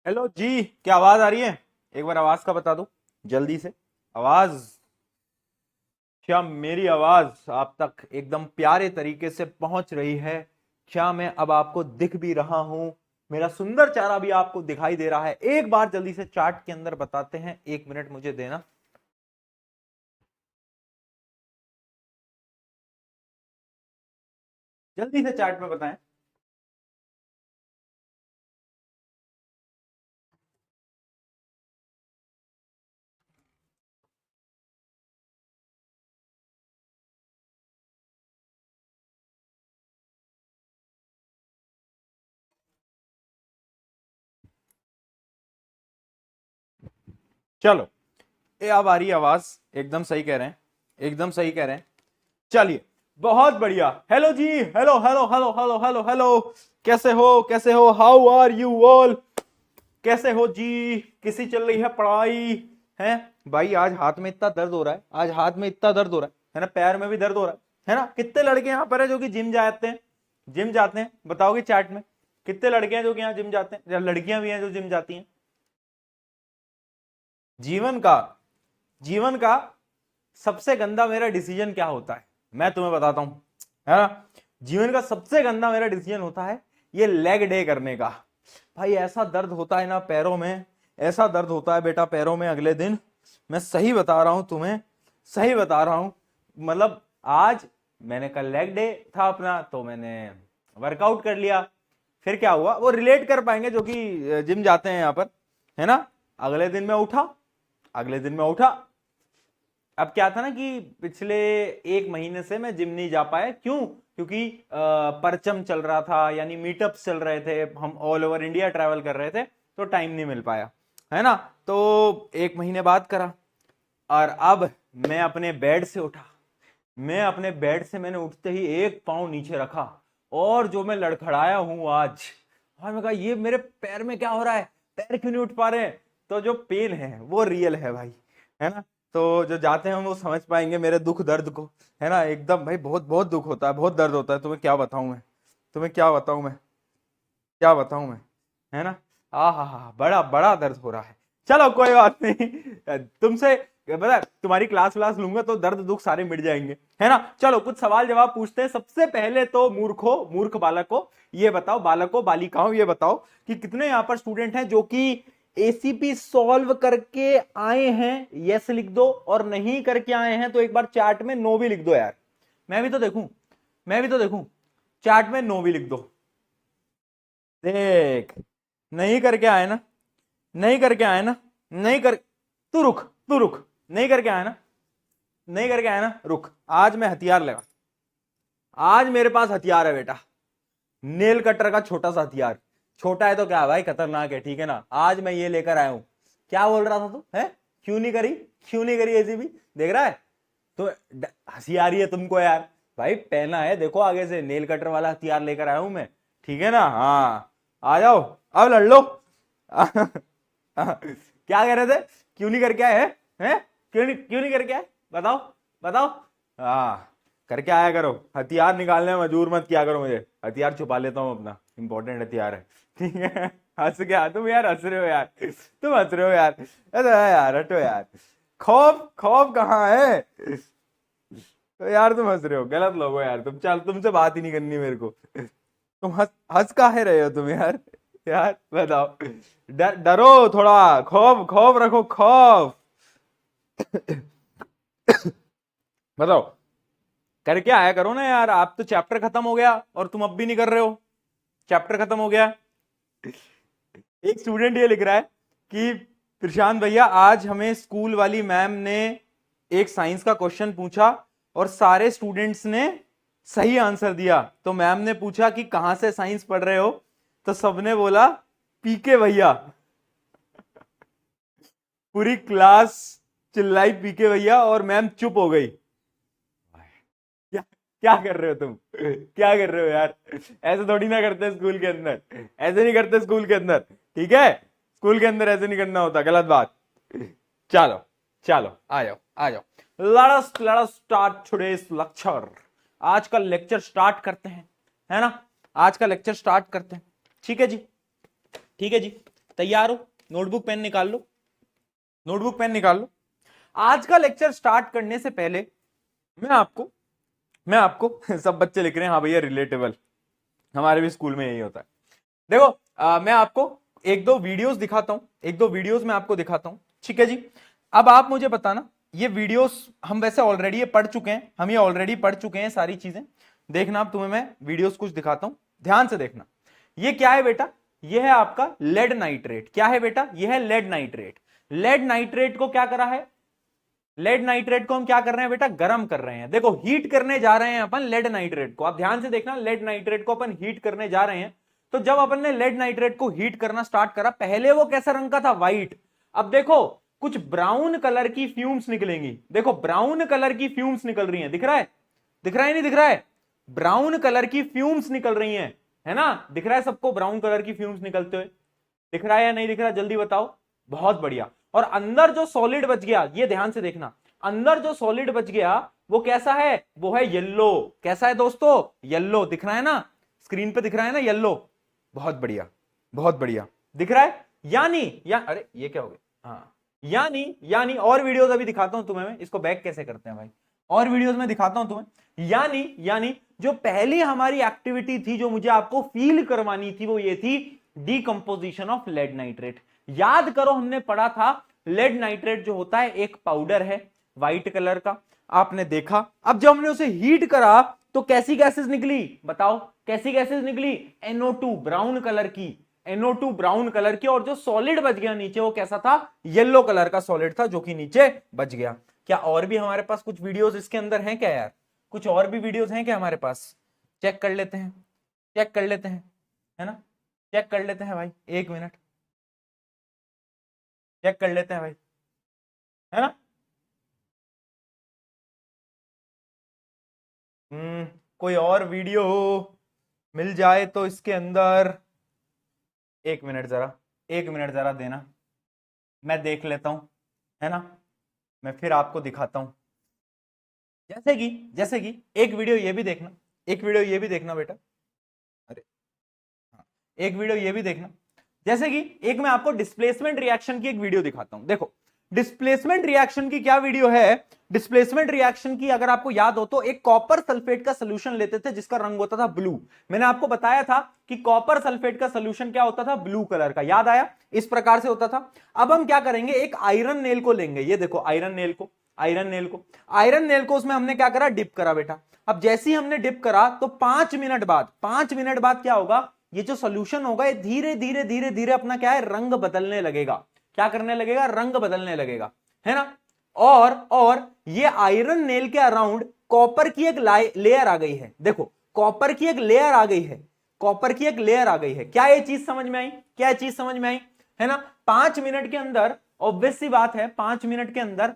Hello जी, क्या आवाज आ रही है? एक बार आवाज का बता दो जल्दी से। आवाज। क्या मेरी आवाज आप तक एकदम प्यारे तरीके से पहुंच रही है? क्या मैं अब आपको दिख भी रहा हूं? मेरा सुंदर चेहरा भी आपको दिखाई दे रहा है? एक बार जल्दी से चार्ट के अंदर बताते हैं, 1 मिनट मुझे देना। जल्दी से चार्ट में बताएं। चलो, ये अब आ रही है आवाज। एकदम सही कह रहे हैं, एकदम सही कह रहे हैं। चलिए, बहुत बढ़िया। हेलो जी, hello hello hello hello hello hello. कैसे हो, कैसे हो? How are you all? कैसे हो जी? कैसी चल रही है पढ़ाई? है भाई, आज हाथ में इतना दर्द हो रहा है, आज हाथ में इतना दर्द हो रहा है ना, पैर में भी दर्द हो रहा है ना। कितने लड़के यहाँ पर है जो कि जिम जाते हैं? जिम जाते हैं, बताओगे चैट में? कितने लड़के हैं जो कि यहाँ जिम जाते हैं, या लड़कियां भी हैं जो जिम जाती हैं? जीवन का जीवन का सबसे गंदा मेरा डिसीजन क्या होता है, मैं तुम्हें बताता हूं, है ना। जीवन का सबसे गंदा मेरा डिसीजन होता है ये लेग डे करने का। भाई ऐसा दर्द होता है ना पैरों में, ऐसा दर्द होता है बेटा पैरों में अगले दिन। मैं सही बता रहा हूं तुम्हें, सही बता रहा हूं। मतलब आज मैंने कल लेग डे था अपना, तो मैंने वर्कआउट कर लिया। फिर क्या हुआ, वो रिलेट कर पाएंगे जो कि जिम जाते हैं यहाँ पर, है ना। अगले दिन मैं उठा, अगले दिन मैं उठा। अब क्या था ना कि पिछले 1 महीने से मैं जिम नहीं जा पाया। क्यों? क्योंकि परचम चल रहा था, यानी मीटअप्स चल रहे थे, हम ऑल ओवर इंडिया ट्रैवल कर रहे थे, तो टाइम नहीं मिल पाया, है ना। तो 1 महीने बाद करा, और अब मैं अपने बेड से उठा। मैं अपने बेड से मैंने उठते ही एक पाँव नीचे रखा, और जो मैं लड़खड़ाया हूं आज। और मैं कहा ये मेरे पैर में क्या हो रहा है, पैर क्यों नहीं उठ पा रहे हैं? तो जो पेन है वो रियल है भाई, है ना। तो जो जाते हैं वो समझ पाएंगे मेरे दुख दर्द को, है ना। एकदम भाई, बहुत बहुत दुख होता है, बहुत दर्द होता है। तुम्हें क्या बताऊं मैं, तुम्हें क्या बताऊं मैं, क्या बताऊं मैं, है ना। आ हा, बड़ा बड़ा दर्द हो रहा है। चलो कोई बात नहीं, तुमसे पता है, तुम्हारी क्लास व्लास लूंगा तो दर्द दुख सारे मिट जाएंगे, है ना। चलो कुछ सवाल जवाब पूछते हैं। सबसे पहले तो मूर्खो, मूर्ख बालको, ये बताओ, बालको बालिकाओं, ये बताओ कि कितने यहाँ पर स्टूडेंट हैं जो कि एसीपी सॉल्व करके आए हैं? यस लिख दो, और नहीं करके आए हैं तो एक बार चार्ट में नो भी लिख दो यार। मैं भी तो देखूं, मैं भी तो देखूं। चार्ट में नो भी लिख दो। देख, नहीं करके आए ना, नहीं करके आए ना, नहीं कर, तू रुक, तू रुक। नहीं करके आया ना, नहीं करके आया ना, रुक। आज मैं हथियार लगा, आज मेरे पास हथियार है बेटा। नेल कटर का छोटा सा हथियार। छोटा है तो क्या है भाई, खतरनाक है, ठीक है ना। आज मैं ये लेकर आया हूं। क्या बोल रहा था तू, है? क्यों नहीं करी, क्यों नहीं करी ऐसी भी? देख रहा है तो हंसी आ रही है तुमको यार। भाई पहना है, देखो आगे से नेल कटर वाला हथियार लेकर आया हूं मैं, ठीक है ना। हाँ, आ जाओ, अब लड़ लो। क्या कह रहे थे? क्यों नहीं करके आए हैं? क्यों नहीं करके आए? बताओ, बताओ। हाँ, करके आया करो। हथियार निकालने में मजबूर मत किया करो मुझे, हथियार छुपा लेता हूँ अपना, इंपॉर्टेंट हथियार है, ठीक है। हंस क्या तुम यार, हंस रहे हो यार, तुम हंस रहे हो यार। अरे यार हटो यार, खौफ खौफ कहाँ है? तो यार तुम हंस रहे हो, गलत लोग हो यार तुम। चल, तुमसे बात ही नहीं करनी मेरे को। तुम हंस हंस काहे रहे हो तुम यार? यार बताओ, डरो थोड़ा, खौफ खौफ रखो, खौफ। बताओ, करके आया करो ना यार। आप तो चैप्टर खत्म हो गया और तुम अब भी नहीं कर रहे हो। चैप्टर खत्म हो गया। एक स्टूडेंट ये लिख रहा है कि प्रशांत भैया, आज हमें स्कूल वाली मैम ने एक साइंस का क्वेश्चन पूछा और सारे स्टूडेंट्स ने सही आंसर दिया। तो मैम ने पूछा कि कहां से साइंस पढ़ रहे हो, तो सबने बोला पीके भैया। पूरी क्लास चिल्लाई पीके भैया, और मैम चुप हो गई। क्या क्या कर रहे हो तुम, क्या कर रहे हो यार? ऐसे थोड़ी ना करते स्कूल के अंदर, ऐसे नहीं करते स्कूल के अंदर, ठीक है। स्कूल के अंदर ऐसे नहीं करना होता, गलत बात। चलो, चलो आ जाओ, आ जाओ। Let us start today's lecture. आज का लेक्चर स्टार्ट करते हैं, है ना। आज का लेक्चर स्टार्ट करते हैं, ठीक है जी, ठीक है जी। तैयार हो? नोटबुक पेन निकाल लो, नोटबुक पेन निकाल लो। आज का लेक्चर स्टार्ट करने से पहले मैं आपको सब बच्चे लिख रहे हैं हाँ भैया रिलेटेबल, हमारे भी स्कूल में यही होता है। देखो मैं आपको एक दो वीडियोस दिखाता हूं, एक दो वीडियोस मैं आपको दिखाता हूं, ठीक है जी। अब आप मुझे बताना, ये वीडियोस हम वैसे ऑलरेडी ये पढ़ चुके हैं, हम ये ऑलरेडी पढ़ चुके हैं सारी चीजें। देखना अब तुम्हें मैं वीडियोस कुछ दिखाता हूं, ध्यान से देखना। ये क्या है बेटा? ये है आपका लेड नाइट्रेट। क्या है बेटा? ये है लेड नाइट्रेट। लेड नाइट्रेट को क्या करा है? लेड नाइट्रेट को हम क्या कर रहे हैं बेटा? गर्म कर रहे हैं। देखो हीट करने जा रहे हैं अपन लेड नाइट्रेट को। आप ध्यान से देखना, लेड नाइट्रेट को अपन हीट करने जा रहे हैं। तो जब अपन ने लेड नाइट्रेट को हीट करना स्टार्ट करा, पहले वो कैसा रंग का था? व्हाइट। अब देखो कुछ ब्राउन कलर की फ्यूम्स निकलेंगी। देखो ब्राउन कलर की फ्यूम्स निकल रही हैं, दिख रहा है? दिख रहा है नहीं दिख रहा है? ब्राउन कलर की फ्यूम्स निकल रही हैं, है ना? दिख रहा है सबको ब्राउन कलर की फ्यूम्स निकलते हुए? दिख रहा है या नहीं दिख रहा? जल्दी बताओ। बहुत बढ़िया। और अंदर जो सॉलिड बच गया, ये ध्यान से देखना, अंदर जो सॉलिड बच गया वो कैसा है? वो है येलो। कैसा है दोस्तों? येलो। दिख रहा है ना स्क्रीन पे? दिख रहा है ना येलो? बहुत बढ़िया, बहुत बढ़िया, दिख रहा है। अरे ये क्या हो गया? हाँ, यानी और वीडियोस अभी दिखाता हूं तुम्हें मैं, इसको बैक कैसे करते हैं भाई, और वीडियोस में दिखाता हूं तुम्हें। यानी जो पहली हमारी एक्टिविटी थी जो मुझे आपको फील करवानी थी, वो ये थी डीकंपोजिशन ऑफ लेड नाइट्रेट। याद करो हमने पढ़ा था लेड नाइट्रेट जो होता है एक पाउडर है व्हाइट कलर का, आपने देखा। अब जब हमने उसे हीट करा तो कैसी गैसेस निकली? बताओ कैसी गैसेस निकली? NO2 ब्राउन कलर की, NO2 ब्राउन कलर की। और जो सॉलिड बच गया नीचे वो कैसा था? येलो कलर का सॉलिड था जो कि नीचे बच गया। क्या और भी हमारे पास कुछ वीडियोस इसके अंदर हैं क्या यार? कुछ और भी वीडियोस हैं क्या हमारे पास? चेक कर लेते हैं, चेक कर लेते हैं, है ना? चेक कर लेते हैं भाई, एक मिनट चेक कर लेते हैं भाई, है ना? कोई और वीडियो मिल जाए तो इसके अंदर, एक मिनट जरा, एक मिनट जरा देना, मैं देख लेता हूं, है ना? मैं फिर आपको दिखाता हूं। जैसे कि एक वीडियो ये भी देखना, एक वीडियो ये भी देखना बेटा। अरे हाँ, एक वीडियो ये भी देखना। जैसे कि एक मैं आपको डिस्प्लेसमेंट रिएक्शन की एक वीडियो दिखाता हूं। देखो डिस्प्लेसमेंट रिएक्शन की क्या वीडियो है? डिस्प्लेसमेंट रिएक्शन की अगर आपको याद हो तो एक कॉपर सल्फेट का सोल्यूशन लेते थे जिसका रंग होता था ब्लू। मैंने आपको बताया था कि कॉपर सल्फेट का सोल्यूशन क्या होता था? ब्लू कलर का। याद आया? इस प्रकार से होता था। अब हम क्या करेंगे, एक आयरन नेल को लेंगे। ये देखो आयरन नेल को, आयरन नेल को उसमें हमने क्या करा? डिप करा बेटा। अब जैसे ही हमने डिप करा तो 5 मिनट बाद क्या होगा? ये जो सोल्यूशन होगा ये धीरे धीरे धीरे धीरे अपना क्या है? रंग बदलने लगेगा। क्या करने लगेगा? रंग बदलने लगेगा, है ना? और ये आयरन नेल के अराउंड कॉपर की एक लेयर आ गई है। देखो कॉपर की एक लेयर आ गई है, कॉपर की एक लेयर आ गई है। क्या ये चीज समझ में आई? क्या चीज समझ में आई? है ना? 5 मिनट के अंदर ऑब्वियस सी बात है, 5 मिनट के अंदर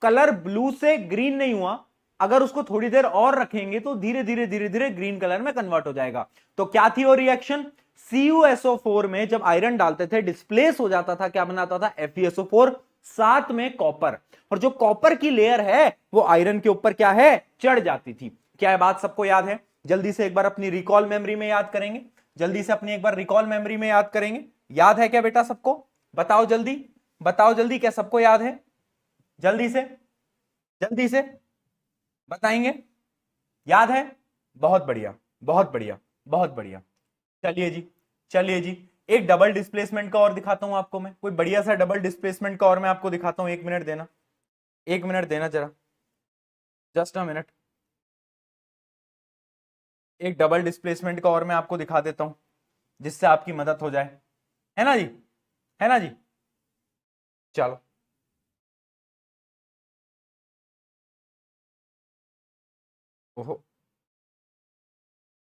कलर ब्लू से ग्रीन नहीं हुआ, अगर उसको थोड़ी देर और रखेंगे तो धीरे धीरे धीरे धीरे ग्रीन कलर में कन्वर्ट हो जाएगा। तो क्या थी वो रिएक्शन? CuSO4 में जब आयरन डालते थे डिस्प्लेस हो जाता था, क्या बनाता था? FeSO4, साथ में कॉपर। और जो कॉपर की लेयर है वो आयरन के ऊपर क्या है? चढ़ जाती थी। क्या है बात सबको याद है? जल्दी से एक बार अपनी रिकॉल मेमोरी में याद करेंगे, जल्दी से अपनी एक बार रिकॉल मेमोरी में याद करेंगे। याद है क्या बेटा सबको? बताओ जल्दी, बताओ जल्दी, क्या सबको याद है? जल्दी से, जल्दी से बताएंगे। याद है? बहुत बढ़िया, बहुत बढ़िया, बहुत बढ़िया। चलिए जी, चलिए जी, एक डबल डिस्प्लेसमेंट का और दिखाता हूं आपको मैं, कोई बढ़िया सा डबल डिस्प्लेसमेंट का और मैं आपको दिखाता हूं। एक मिनट देना, एक मिनट देना जरा, जस्ट अ मिनट। एक डबल डिस्प्लेसमेंट का और मैं आपको दिखा देता हूं जिससे आपकी मदद हो जाए, है ना जी? है ना जी? चलो ओहो,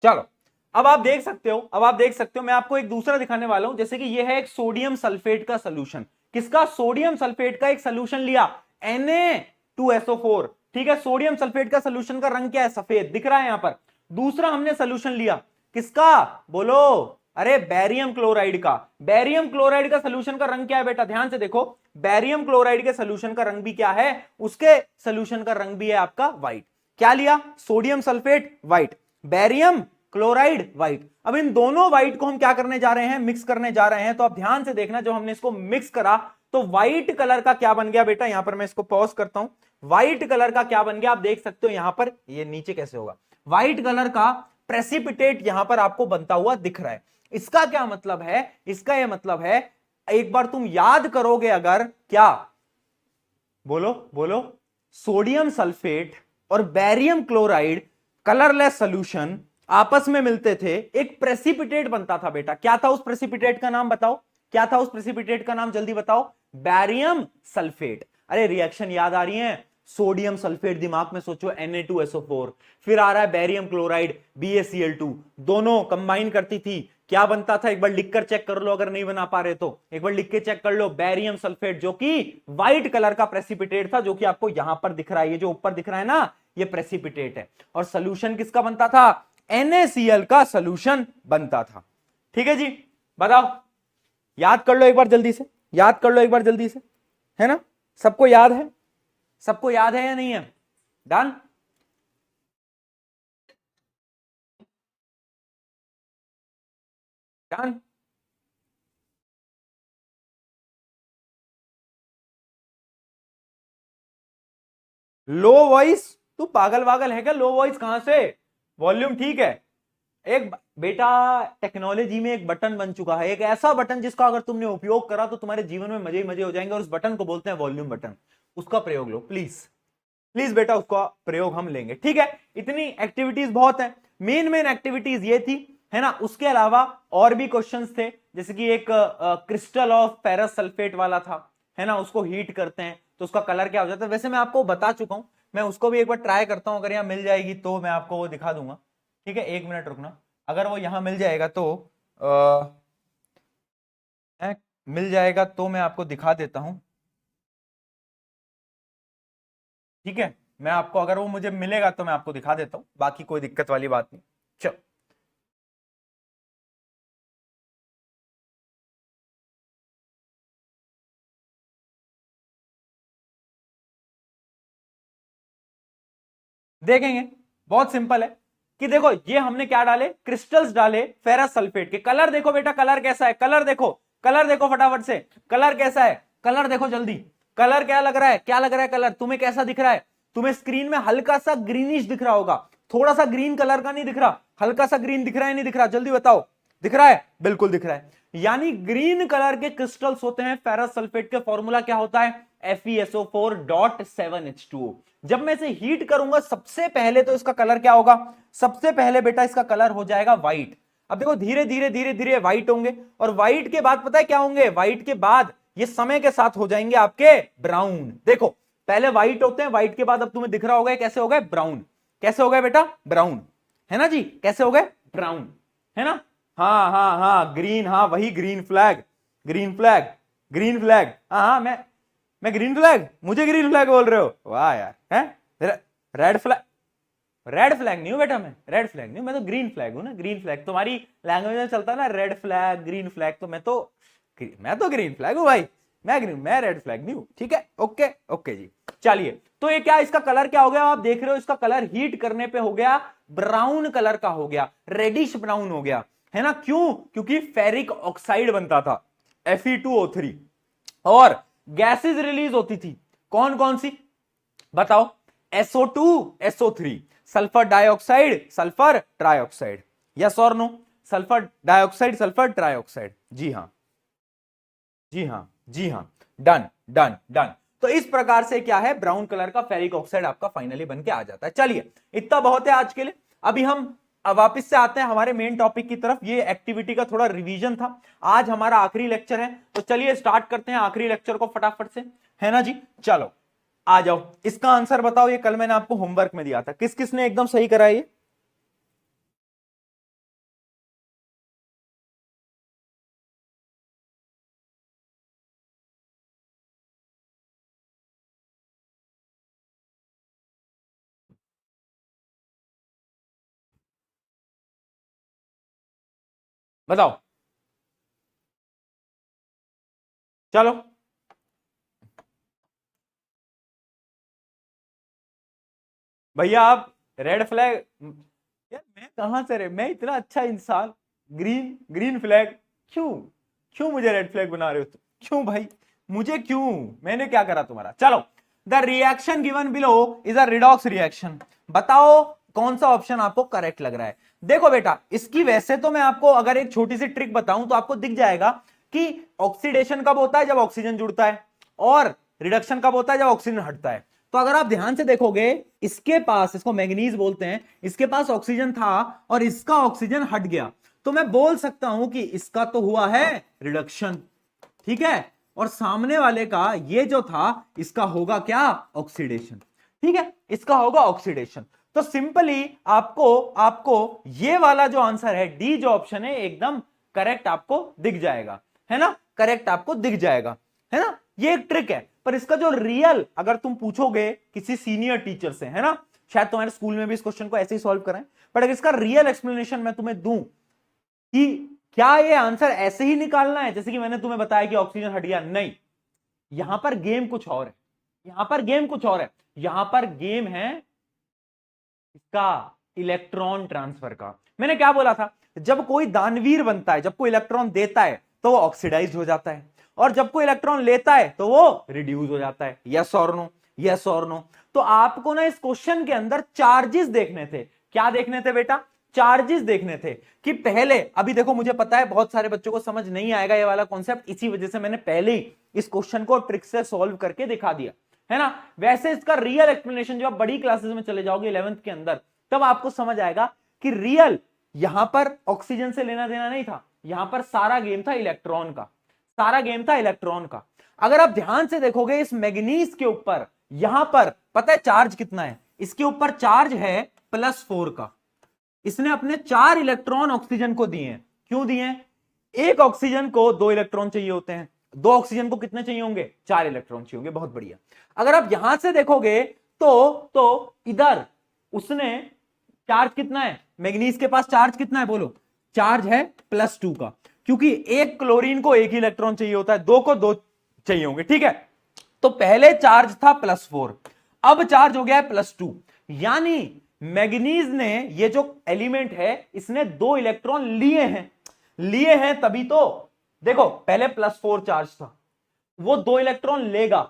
चलो अब आप देख सकते हो, अब आप देख सकते हो मैं आपको एक दूसरा दिखाने वाला हूं। जैसे कि ये है एक सोडियम सल्फेट का सोल्यूशन। किसका? सोडियम सल्फेट का एक सोल्यूशन लिया, Na2SO4। ठीक है, सोडियम सल्फेट का सोल्यूशन का रंग क्या है? सफेद, दिख रहा है यहां पर। दूसरा हमने सोल्यूशन लिया, किसका? बोलो, अरे बैरियम क्लोराइड का। बैरियम क्लोराइड का सोल्यूशन का रंग क्या है बेटा? ध्यान से देखो, बैरियम क्लोराइड के सोल्यूशन का रंग भी क्या है? उसके सोल्यूशन का रंग भी है आपका व्हाइट। क्या लिया? Sodium sulphate white, barium chloride white. अब इन दोनों व्हाइट को हम क्या करने जा रहे हैं, मिक्स करने जा रहे हैं। तो आप ध्यान से देखना, जब हमने इसको मिक्स करा तो व्हाइट कलर का क्या बन गया बेटा, यहां पर मैं इसको पॉज करता हूं, व्हाइट कलर का क्या बन गया आप देख सकते हो यहां पर, ये नीचे कैसे होगा, व्हाइट कलर का प्रेसिपिटेट यहां पर आपको बनता हुआ दिख रहा है। इसका क्या मतलब है, इसका यह मतलब है, एक बार तुम याद करोगे अगर, क्या बोलो बोलो, सोडियम सल्फेट और बैरियम क्लोराइड कलरलेस सॉल्यूशन आपस में मिलते थे, एक प्रेसिपिटेट बनता था बेटा। क्या था उस प्रेसिपिटेट का नाम बताओ, क्या था उस प्रेसिपिटेट का नाम, जल्दी बताओ। Barium sulphate. अरे रिएक्शन याद आ रही है, सोडियम सल्फेट दिमाग में सोचो, Na2SO4, फिर आ रहा है बैरियम क्लोराइड BaCl2, दोनों कंबाइन करती थी, क्या बनता था, एक बार लिखकर चेक कर लो, अगर नहीं बना पा रहे तो एक बार लिख के चेक कर लो, बैरियम सल्फेट, जो कि व्हाइट कलर का प्रेसिपिटेट था, जो कि आपको यहां पर दिख रहा है, ये जो ऊपर दिख रहा है ना, ये प्रेसिपिटेट है। और सोल्यूशन किसका बनता था, NaCl का सोल्यूशन बनता था। ठीक है जी, बताओ, याद कर लो एक बार जल्दी से, याद कर लो एक बार जल्दी से, है ना, सबको याद है, सबको याद है या नहीं है, डन। डन। लो वॉइस, तू पागल वागल है क्या, लो वॉइस कहां से, वॉल्यूम ठीक है। एक बेटा, टेक्नोलॉजी में एक बटन बन चुका है, एक ऐसा बटन जिसका अगर तुमने उपयोग करा तो तुम्हारे जीवन में मजे ही मजे हो जाएंगे, और उस बटन को बोलते हैं वॉल्यूम बटन। उसका प्रयोग लो प्लीज, प्लीज बेटा, उसका प्रयोग हम लेंगे, ठीक है। इतनी एक्टिविटीज बहुत है, मेन मेन एक्टिविटीज ये थी, है ना। उसके अलावा और भी क्वेश्चंस थे, जैसे कि एक क्रिस्टल ऑफ फेरस सल्फेट वाला था, है ना, उसको हीट करते हैं तो उसका कलर क्या हो जाता है, वैसे मैं आपको बता चुका हूं, मैं उसको भी एक बार ट्राई करता हूं, अगर यहाँ मिल जाएगी तो मैं आपको वो दिखा दूंगा। ठीक है, एक मिनट रुकना, अगर वो यहां मिल जाएगा तो मिल जाएगा तो मैं आपको दिखा देता हूं। ठीक है, मैं आपको, अगर वो मुझे मिलेगा तो मैं आपको दिखा देता हूं, बाकी कोई दिक्कत वाली बात नहीं। चलो, देखेंगे, बहुत सिंपल है कि देखो, ये हमने क्या डाले, क्रिस्टल्स डाले फेरस सल्फेट के। कलर देखो बेटा, कलर कैसा है, कलर देखो, कलर देखो फटाफट से, कलर कैसा है, कलर देखो जल्दी, कलर क्या लग रहा है, क्या लग रहा है कलर, तुम्हें कैसा दिख रहा है, तुम्हें स्क्रीन में हल्का सा ग्रीनिश दिख रहा होगा, थोड़ा सा ग्रीन कलर का नहीं दिख रहा, हल्का सा ग्रीन दिख रहा है नहीं दिख रहा, जल्दी बताओ, दिख रहा है, बिल्कुल दिख रहा है। यानी ग्रीन कलर के क्रिस्टल्स होते हैं फेरस सल्फेट के, फॉर्मूला क्या होता है, FeSO4.7H2O। जब मैं इसे हीट करूंगा सबसे पहले तो इसका कलर क्या होगा, सबसे पहले बेटा इसका कलर हो जाएगा व्हाइट। अब देखो, धीरे धीरे धीरे धीरे व्हाइट होंगे, और व्हाइट के बाद पता है क्या होंगे, व्हाइट के बाद ये समय के साथ हो जाएंगे आपके ब्राउन। देखो, पहले व्हाइट होते हैं, व्हाइट के बाद अब तुम्हें दिख रहा होगा कैसे हो गए ब्राउन, कैसे हो गए बेटा ब्राउन, है ना जी, कैसे हो गए ब्राउन, है ना। हाँ हाँ हाँ, ग्रीन, हाँ वही green flag, green flag, green flag, हाँ हाँ, मैं ग्रीन फ्लैग, मुझे ग्रीन फ्लैग बोल रहे हो, वाह यार, है रेड फ्लैग, रेड फ्लैग नहीं हूं बेटा, मैं रेड फ्लैग नहीं हूं, मैं तो ग्रीन फ्लैग हूं ना, ग्रीन फ्लैग तुम्हारी लैंग्वेज में चलता है ना, रेड फ्लैग ग्रीन फ्लैग, तो मैं तो ग्रीन फ्लैग हूं भाई, मैं रेड फ्लैग नहीं हूं, ठीक है, ओके ओके जी। चलिए, तो ये क्या, इसका कलर क्या हो गया, आप देख रहे हो, इसका कलर हीट करने पे हो गया ब्राउन कलर का हो गया, रेडिश ब्राउन हो गया, है ना। क्यों, क्योंकि फेरिक ऑक्साइड बनता था Fe2O3, और गैसेस रिलीज होती थी, कौन कौन सी बताओ, SO2 SO3, sulphur dioxide sulphur trioxide, yes और no, sulphur dioxide sulphur trioxide, जी हाँ, जी हाँ, जी हाँ, डन डन डन। तो इस प्रकार से क्या है, ब्राउन कलर का फेरिक ऑक्साइड आपका फाइनली बन के आ जाता है। चलिए, इतना बहुत है आज के लिए। अभी हम वापिस से आते हैं हमारे मेन टॉपिक की तरफ, ये एक्टिविटी का थोड़ा रिवीजन था, आज हमारा आखिरी लेक्चर है, तो चलिए स्टार्ट करते हैं आखिरी लेक्चर को फटाफट से, है ना जी। चलो आ जाओ, इसका आंसर बताओ, ये कल मैंने आपको होमवर्क में दिया था, किस किस ने एकदम सही करा ये, बताओ, चलो। भैया आप रेड फ्लैग, यार मैं कहां से रे, मैं इतना अच्छा इंसान, ग्रीन ग्रीन फ्लैग, क्यों क्यों मुझे रेड फ्लैग बना रहे हो तुम, क्यों भाई, मुझे क्यों, मैंने क्या करा तुम्हारा। चलो, the reaction given below is a redox reaction. बताओ कौन सा ऑप्शन आपको करेक्ट लग रहा है। देखो बेटा, इसकी वैसे तो मैं आपको अगर एक छोटी सी ट्रिक बताऊं तो आपको दिख जाएगा कि ऑक्सीडेशन कब होता है, जब ऑक्सीजन जुड़ता है, और रिडक्शन कब होता है, जब ऑक्सीजन हटता है। तो अगर आप ध्यान से देखोगे, इसके पास, इसको मैग्नीज बोलते हैं, इसके पास ऑक्सीजन था और इसका ऑक्सीजन हट गया, तो मैं बोल सकता हूं कि इसका तो हुआ है रिडक्शन, ठीक है, और सामने वाले का ये जो था इसका होगा क्या, ऑक्सीडेशन, ठीक है, इसका होगा ऑक्सीडेशन। तो सिंपली आपको आपको ये वाला जो आंसर है, डी जो ऑप्शन है, एकदम करेक्ट आपको दिख जाएगा, है ना, करेक्ट आपको दिख जाएगा, है ना। ये एक ट्रिक है, पर इसका जो रियल, अगर तुम पूछोगे किसी सीनियर टीचर से, है ना, शायद तुम्हारे स्कूल में भी इस क्वेश्चन को ऐसे ही सॉल्व करें, बट अगर इसका रियल एक्सप्लेनेशन मैं तुम्हें दूं कि क्या ये आंसर ऐसे ही निकालना है जैसे कि मैंने तुम्हें बताया कि ऑक्सीजन हट गया, नहीं, यहां पर गेम कुछ और है, यहां पर गेम कुछ और है, यहां पर गेम है इसका इलेक्ट्रॉन ट्रांसफर का। मैंने क्या बोला था, जब कोई दानवीर बनता है, जब कोई इलेक्ट्रॉन देता है तो वो ऑक्सीडाइज हो जाता है, और जब कोई इलेक्ट्रॉन लेता है तो वो रिड्यूस हो जाता है। यस और नो, यस और नो। तो आपको ना इस क्वेश्चन के अंदर चार्जेस देखने थे। क्या देखने थे बेटा, चार्जेस देखने थे कि पहले, अभी देखो मुझे पता है बहुत सारे बच्चों को समझ नहीं आएगा ये वाला कॉन्सेप्ट, इसी वजह से मैंने पहले ही इस क्वेश्चन को ट्रिक से सॉल्व करके दिखा दिया, है ना। वैसे इसका रियल एक्सप्लेनेशन जब आप बड़ी क्लासेस में चले जाओगे 11th के अंदर, तब आपको समझ आएगा कि रियल यहां पर ऑक्सीजन से लेना देना नहीं था, यहां पर सारा गेम था इलेक्ट्रॉन का, सारा गेम था इलेक्ट्रॉन का। अगर आप ध्यान से देखोगे इस मैग्नीज के ऊपर, यहां पर पता है चार्ज कितना है, इसके ऊपर चार्ज है +4 का। इसने अपने 4 इलेक्ट्रॉन ऑक्सीजन को दिए हैं। क्यों दिए हैं, एक ऑक्सीजन को 2 इलेक्ट्रॉन चाहिए होते हैं, 2 ऑक्सीजन को कितने चाहिए होंगे, 4 इलेक्ट्रॉन चाहिए होंगे। बहुत बढ़िया। अगर आप यहां से देखोगे तो इधर उसने चार्ज कितना है, मैग्नीज के पास चार्ज कितना है, बोलो, चार्ज है +2 का, क्योंकि एक क्लोरीन को 1 इलेक्ट्रॉन चाहिए होता है, 2 को 2 चाहिए होंगे, ठीक है। तो पहले चार्ज था +4, अब चार्ज हो गया है +2, यानी मैग्नीज ने, ये जो एलिमेंट है, इसने 2 इलेक्ट्रॉन लिए हैं तभी तो, देखो पहले +4 चार्ज था, वो 2 इलेक्ट्रॉन लेगा,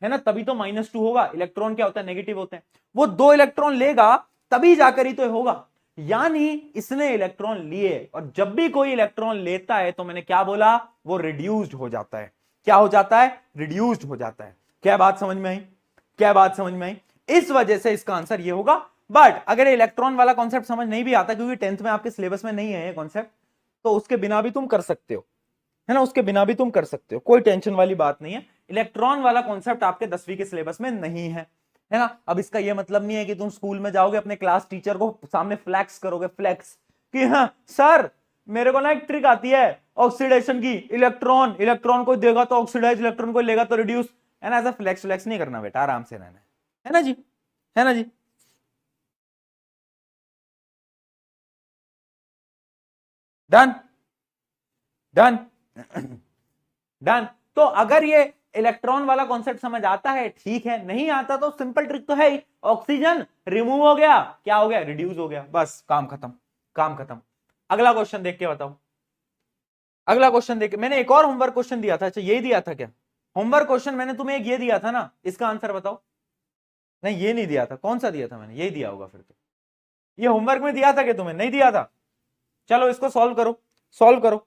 है ना, तभी तो -2 होगा। इलेक्ट्रॉन क्या होता है, नेगेटिव होते हैं। वो 2 इलेक्ट्रॉन लेगा तभी जाकर ही तो होगा, यानी इसने इलेक्ट्रॉन लिए, और जब भी कोई इलेक्ट्रॉन लेता है तो मैंने क्या बोला, वो रिड्यूस्ड हो जाता है। क्या हो जाता है, रिड्यूस्ड हो जाता है। क्या बात समझ में आई, क्या बात समझ में आई। इस वजह से इसका आंसर ये होगा। बट अगर इलेक्ट्रॉन वाला कॉन्सेप्ट समझ नहीं भी आता, क्योंकि 10th में आपके सिलेबस में नहीं है ये कॉन्सेप्ट, तो उसके बिना भी तुम कर सकते हो, है ना, उसके बिना भी तुम कर सकते हो, कोई टेंशन वाली बात नहीं है। इलेक्ट्रॉन वाला कॉन्सेप्ट आपके 10वीं के सिलेबस में नहीं है, है ना। अब इसका यह मतलब नहीं है कि तुम स्कूल में जाओगे अपने क्लास टीचर को सामने फ्लैक्स करोगे, फ्लैक्स कि हाँ सर मेरे को ना एक ट्रिक आती है ऑक्सीडेशन की, इलेक्ट्रॉन इलेक्ट्रॉन को देगा तो ऑक्सीडाइज, इलेक्ट्रॉन को लेगा तो रिड्यूस, है ना। ऐसा फ्लैक्स फ्लैक्स नहीं करना बेटा, आराम से रहना है ना जी, है ना जी। Done, done, done. तो अगर ये इलेक्ट्रॉन वाला कॉन्सेप्ट समझ आता है ठीक है, नहीं आता तो सिंपल ट्रिक तो है ही, ऑक्सीजन रिमूव हो गया, क्या हो गया, रिड्यूस हो गया, बस काम खत्म, काम खत्म। अगला क्वेश्चन देख के बताओ, अगला क्वेश्चन देख के, मैंने एक और होमवर्क क्वेश्चन दिया था, अच्छा यही दिया था क्या, होमवर्क क्वेश्चन मैंने तुम्हें एक ये दिया था ना, इसका आंसर बताओ। नहीं ये नहीं दिया था, कौन सा दिया था मैंने, यही दिया होगा फिर तो। ये होमवर्क में दिया था कि तुम्हें नहीं दिया था, चलो इसको सॉल्व करो, सॉल्व करो।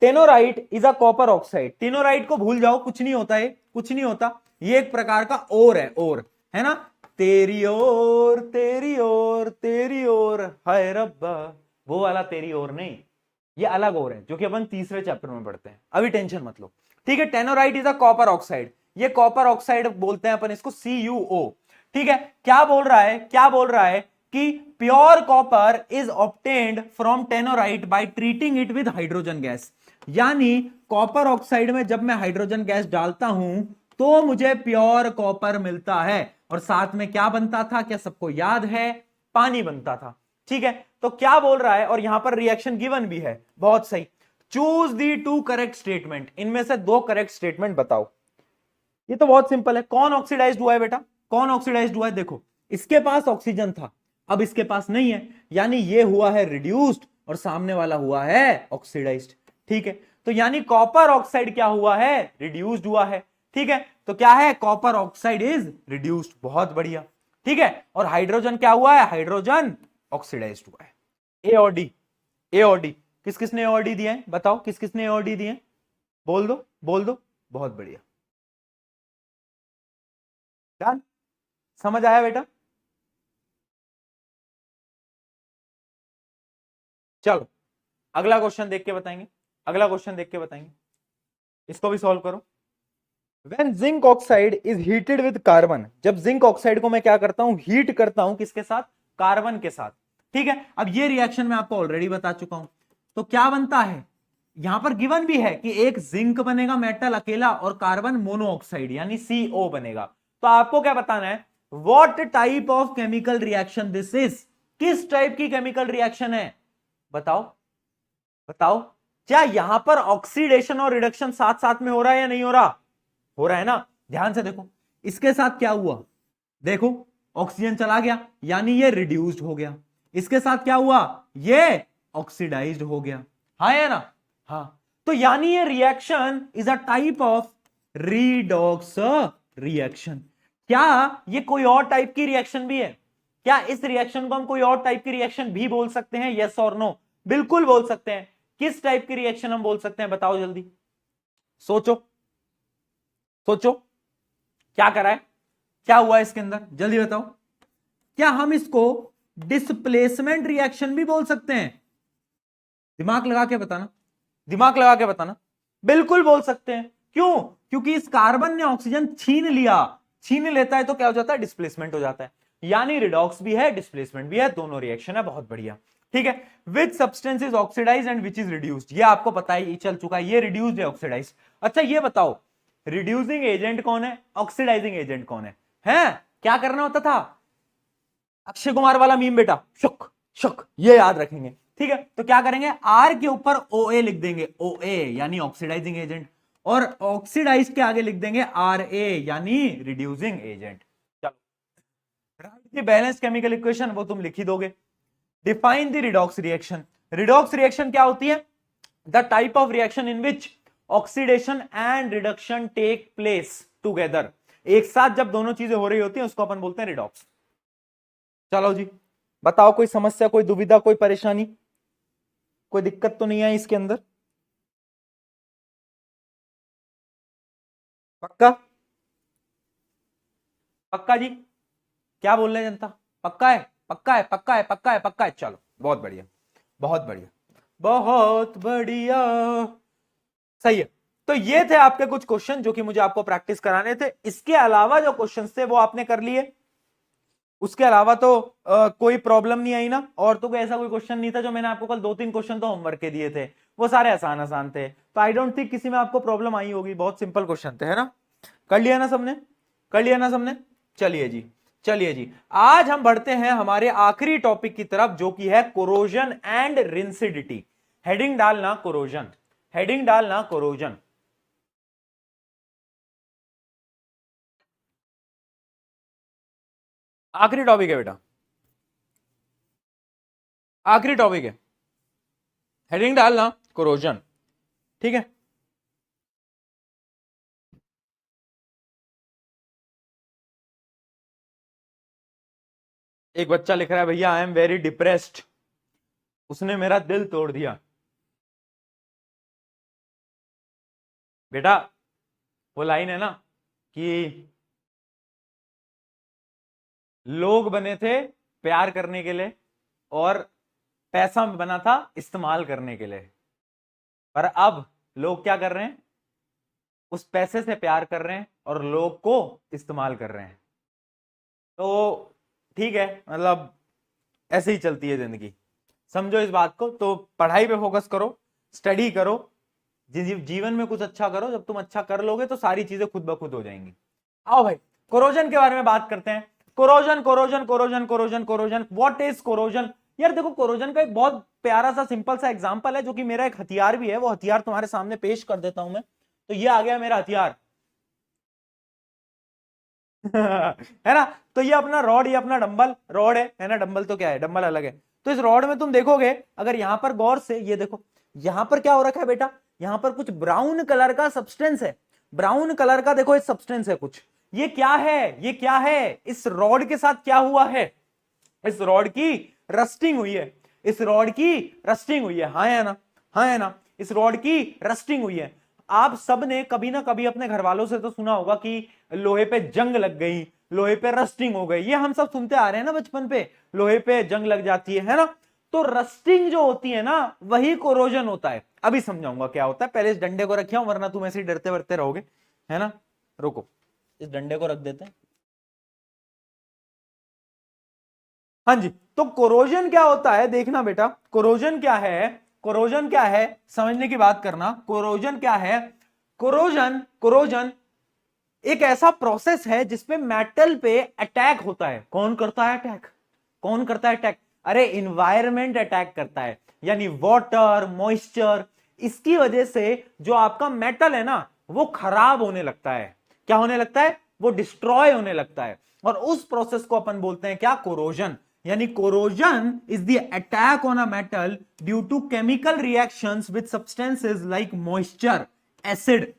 टेनोराइट इज अ कॉपर ऑक्साइड, टेनोराइट को भूल जाओ, कुछ नहीं होता है, कुछ नहीं होता, ये एक प्रकार का ओर है, ओर, है ना। तेरी ओर तेरी ओर तेरी ओर हाय रब्बा, वो वाला तेरी ओर नहीं, ये अलग ओर है जो कि अपन तीसरे चैप्टर में पढ़ते हैं, अभी टेंशन मत लो, ठीक है। टेनोराइट इज अ कॉपर ऑक्साइड, ये कॉपर ऑक्साइड बोलते हैं अपन इसको, CuO, ठीक है। क्या बोल रहा है, क्या बोल रहा है कि pure copper is obtained from tenorite by treating it with hydrogen gas, यानी कॉपर ऑक्साइड में जब मैं हाइड्रोजन गैस डालता हूं तो मुझे प्योर कॉपर मिलता है, और साथ में क्या बनता था, क्या सबको याद है, पानी बनता था, ठीक है। तो क्या बोल रहा है, और यहां पर रिएक्शन गिवन भी है, बहुत सही। चूज दी 2 करेक्ट स्टेटमेंट, इनमें से 2 करेक्ट स्टेटमेंट बताओ। ये तो बहुत सिंपल है, कौन ऑक्सीडाइज्ड हुआ है बेटा, कौन ऑक्सीडाइज्ड हुआ है, देखो इसके पास ऑक्सीजन था, अब इसके पास नहीं है, यानी ये हुआ है रिड्यूस्ड और सामने वाला हुआ है ऑक्सीडाइज्ड। ठीक है, तो यानी कॉपर ऑक्साइड क्या हुआ है, रिड्यूस्ड हुआ है। ठीक है, तो क्या है, कॉपर ऑक्साइड इज रिड्यूस्ड, बहुत बढ़िया। ठीक है, और हाइड्रोजन क्या हुआ है, हाइड्रोजन ऑक्सीडाइज्ड हुआ है। ए और डी, ए और डी, किस किसने ए और डी दिए हैं, बताओ किस किसने ए और डी दिए हैं, बोल दो बोल दो, बहुत बढ़िया। डन, समझ आया बेटा। चलो अगला क्वेश्चन देख के बताएंगे, अगला क्वेश्चन देख के बताएंगे, इसको भी सॉल्व करो। When zinc oxide is heated with carbon, जब जिंक ऑक्साइड को मैं क्या करता हूं, हीट करता हूं, किसके साथ, कार्बन के साथ। ठीक है, अब ये रिएक्शन मैं आपको ऑलरेडी बता चुका हूं। तो क्या बनता है, यहां पर गिवन भी है कि एक जिंक बनेगा मेटल अकेला और कार्बन मोनोऑक्साइड यानी CO बनेगा। तो आपको क्या बताना है, what type of chemical reaction this is, किस टाइप की केमिकल रिएक्शन है, बताओ बताओ। क्या यहां पर ऑक्सीडेशन और रिडक्शन साथ साथ में हो रहा है या नहीं हो रहा, हो रहा है ना। ध्यान से देखो, इसके साथ क्या हुआ, देखो ऑक्सीजन चला गया यानी ये रिड्यूस्ड हो गया, इसके साथ क्या हुआ, ये ऑक्सीडाइज्ड हो गया, हाँ या ना, हाँ। तो यानी ये reaction is a type of redox reaction. क्या ये कोई और टाइप की रिएक्शन भी है, क्या इस रिएक्शन को हम कोई और टाइप की रिएक्शन भी बोल सकते हैं, यस और नो, बिल्कुल बोल सकते हैं। किस टाइप की रिएक्शन हम बोल सकते हैं, बताओ जल्दी, सोचो सोचो, क्या करा है, क्या हुआ इसके अंदर, जल्दी बताओ। क्या हम इसको डिस्प्लेसमेंट रिएक्शन भी बोल सकते हैं, दिमाग लगा के बताना, दिमाग लगा के बताना, बिल्कुल बोल सकते हैं। क्यों, क्योंकि इस कार्बन ने ऑक्सीजन छीन लिया, छीन लेता है तो क्या हो जाता है, डिस्प्लेसमेंट हो जाता है। यानी रिडॉक्स भी है, डिस्प्लेसमेंट भी है, दोनों रिएक्शन है, बहुत बढ़िया। ठीक है, which substance is oxidised and which is reduced, ये आपको पता है, ये चल चुका है, ये रिड्यूस्ड है, ऑक्सीडाइज्ड। अच्छा ये बताओ, रिड्यूसिंग एजेंट कौन है, ऑक्सीडाइजिंग एजेंट कौन है, हैं क्या करना होता था, अक्षय कुमार वाला मीम बेटा, शुक शुक, ये याद रखेंगे। ठीक है, तो क्या करेंगे, आर के ऊपर OA लिख देंगे, OA यानी ऑक्सीडाइजिंग एजेंट, और ऑक्सीडाइज के आगे लिख देंगे RA यानी रिड्यूसिंग एजेंट। चलो, write the balance chemical equation, वो तुम लिख ही दोगे। Define the redox reaction, redox reaction क्या होती है, the type of reaction in which oxidation and reduction take place together, एक साथ जब दोनों चीजें हो रही होती हैं उसको अपन बोलते हैं रिडॉक्स। चलो जी बताओ, कोई समस्या, कोई दुविधा, कोई परेशानी, कोई दिक्कत तो नहीं है इसके अंदर, पक्का, पक्का जी, क्या बोल रहे हैं जनता, पक्का है पक्का है पक्का है पक्का है पक्का है, चलो बहुत बढ़िया बहुत बढ़िया बहुत बढ़िया, सही है। तो ये थे आपके कुछ क्वेश्चन जो कि मुझे आपको प्रैक्टिस कराने थे, इसके अलावा जो क्वेश्चन थे वो आपने कर लिए, उसके अलावा तो कोई प्रॉब्लम नहीं आई ना, और तो कोई ऐसा कोई क्वेश्चन नहीं था, जो मैंने आपको कल 2-3 क्वेश्चन तो होमवर्क के दिए थे वो सारे आसान आसान थे, तो आई डोंट थिंक किसी में आपको प्रॉब्लम आई होगी, बहुत सिंपल क्वेश्चन थे, है ना, कर लिया ना सबने, कर लिया ना सबने। चलिए जी, चलिए जी, आज हम बढ़ते हैं हमारे आखिरी टॉपिक की तरफ जो कि है कोरोजन एंड रिंसिडिटी। हेडिंग डालना कोरोजन, हेडिंग डालना कोरोजन। आखिरी टॉपिक है बेटा, आखिरी टॉपिक है, हेडिंग डालना कोरोजन, ठीक है। एक बच्चा लिख रहा है भैया आई एम वेरी डिप्रेस्ड, उसने मेरा दिल तोड़ दिया। बेटा वो लाइन है ना कि लोग बने थे प्यार करने के लिए और पैसा बना था इस्तेमाल करने के लिए, पर अब लोग क्या कर रहे हैं, उस पैसे से प्यार कर रहे हैं और लोग को इस्तेमाल कर रहे हैं। तो ठीक है, मतलब ऐसे ही चलती है जिंदगी, समझो इस बात को। तो पढ़ाई पे फोकस करो, स्टडी करो, जीवन में कुछ अच्छा करो, जब तुम अच्छा कर लोगे तो सारी चीजें खुद ब खुद हो जाएंगी। आओ भाई कोरोजन के बारे में बात करते हैं। Corrosion corrosion corrosion corrosion corrosion, what is corrosion. यार देखो कोरोजन का एक बहुत प्यारा सा सिंपल सा एग्जांपल है जो कि मेरा एक हथियार भी है, वो हथियार तुम्हारे सामने पेश कर देता हूं मैं। तो ये आ गया मेरा हथियार, है ना। तो ये अपना रॉड, ये अपना डंबल रॉड है ना, डंबल तो क्या है, डंबल अलग है। तो इस रॉड में तुम देखोगे, अगर यहां पर गौर से ये देखो, यहां पर क्या हो रखा है बेटा, यहां पर कुछ ब्राउन कलर का सब्सटेंस है, ब्राउन कलर का देखो ये सब्सटेंस है कुछ, ये क्या है, ये क्या है, इस रॉड के साथ क्या हुआ है, इस रॉड की रस्टिंग हुई है, इस रॉड की रस्टिंग हुई है, हाँ है ना, हाँ है ना, इस रॉड की रस्टिंग हुई है। आप सब ने कभी ना कभी अपने घर वालों से तो सुना होगा कि लोहे पे जंग लग गई, लोहे पे रस्टिंग हो गई, ये हम सब सुनते आ रहे हैं ना बचपन पे, लोहे पे जंग लग जाती है ना। तो रस्टिंग जो होती है ना, वही कोरोजन होता है। अभी समझाऊंगा क्या होता है, पहले इस डंडे को रखिए, वरना तुम ऐसे ही डरते वरते रहोगे, है ना। रुको, इस डंडे को रख देते हैं। हाँ जी, तो कोरोजन क्या होता है देखना बेटा, कोरोजन क्या है, कोरोजन क्या है, समझने की बात करना, कोरोजन क्या है। कोरोजन, कोरोजन एक ऐसा प्रोसेस है जिसपे मेटल पे अटैक होता है। कौन करता है अटैक, कौन करता है अटैक, अरे इन्वायरमेंट अटैक करता है, यानी वाटर, मॉइस्चर, इसकी वजह से जो आपका मेटल है ना, वो खराब होने लगता है। क्या होने लगता है, वो डिस्ट्रॉय होने लगता है। और उस प्रोसेस को अपन बोलते हैं क्या, कोरोजन। यानी corrosion is the attack on a metal due to chemical reactions with substances like moisture, acid,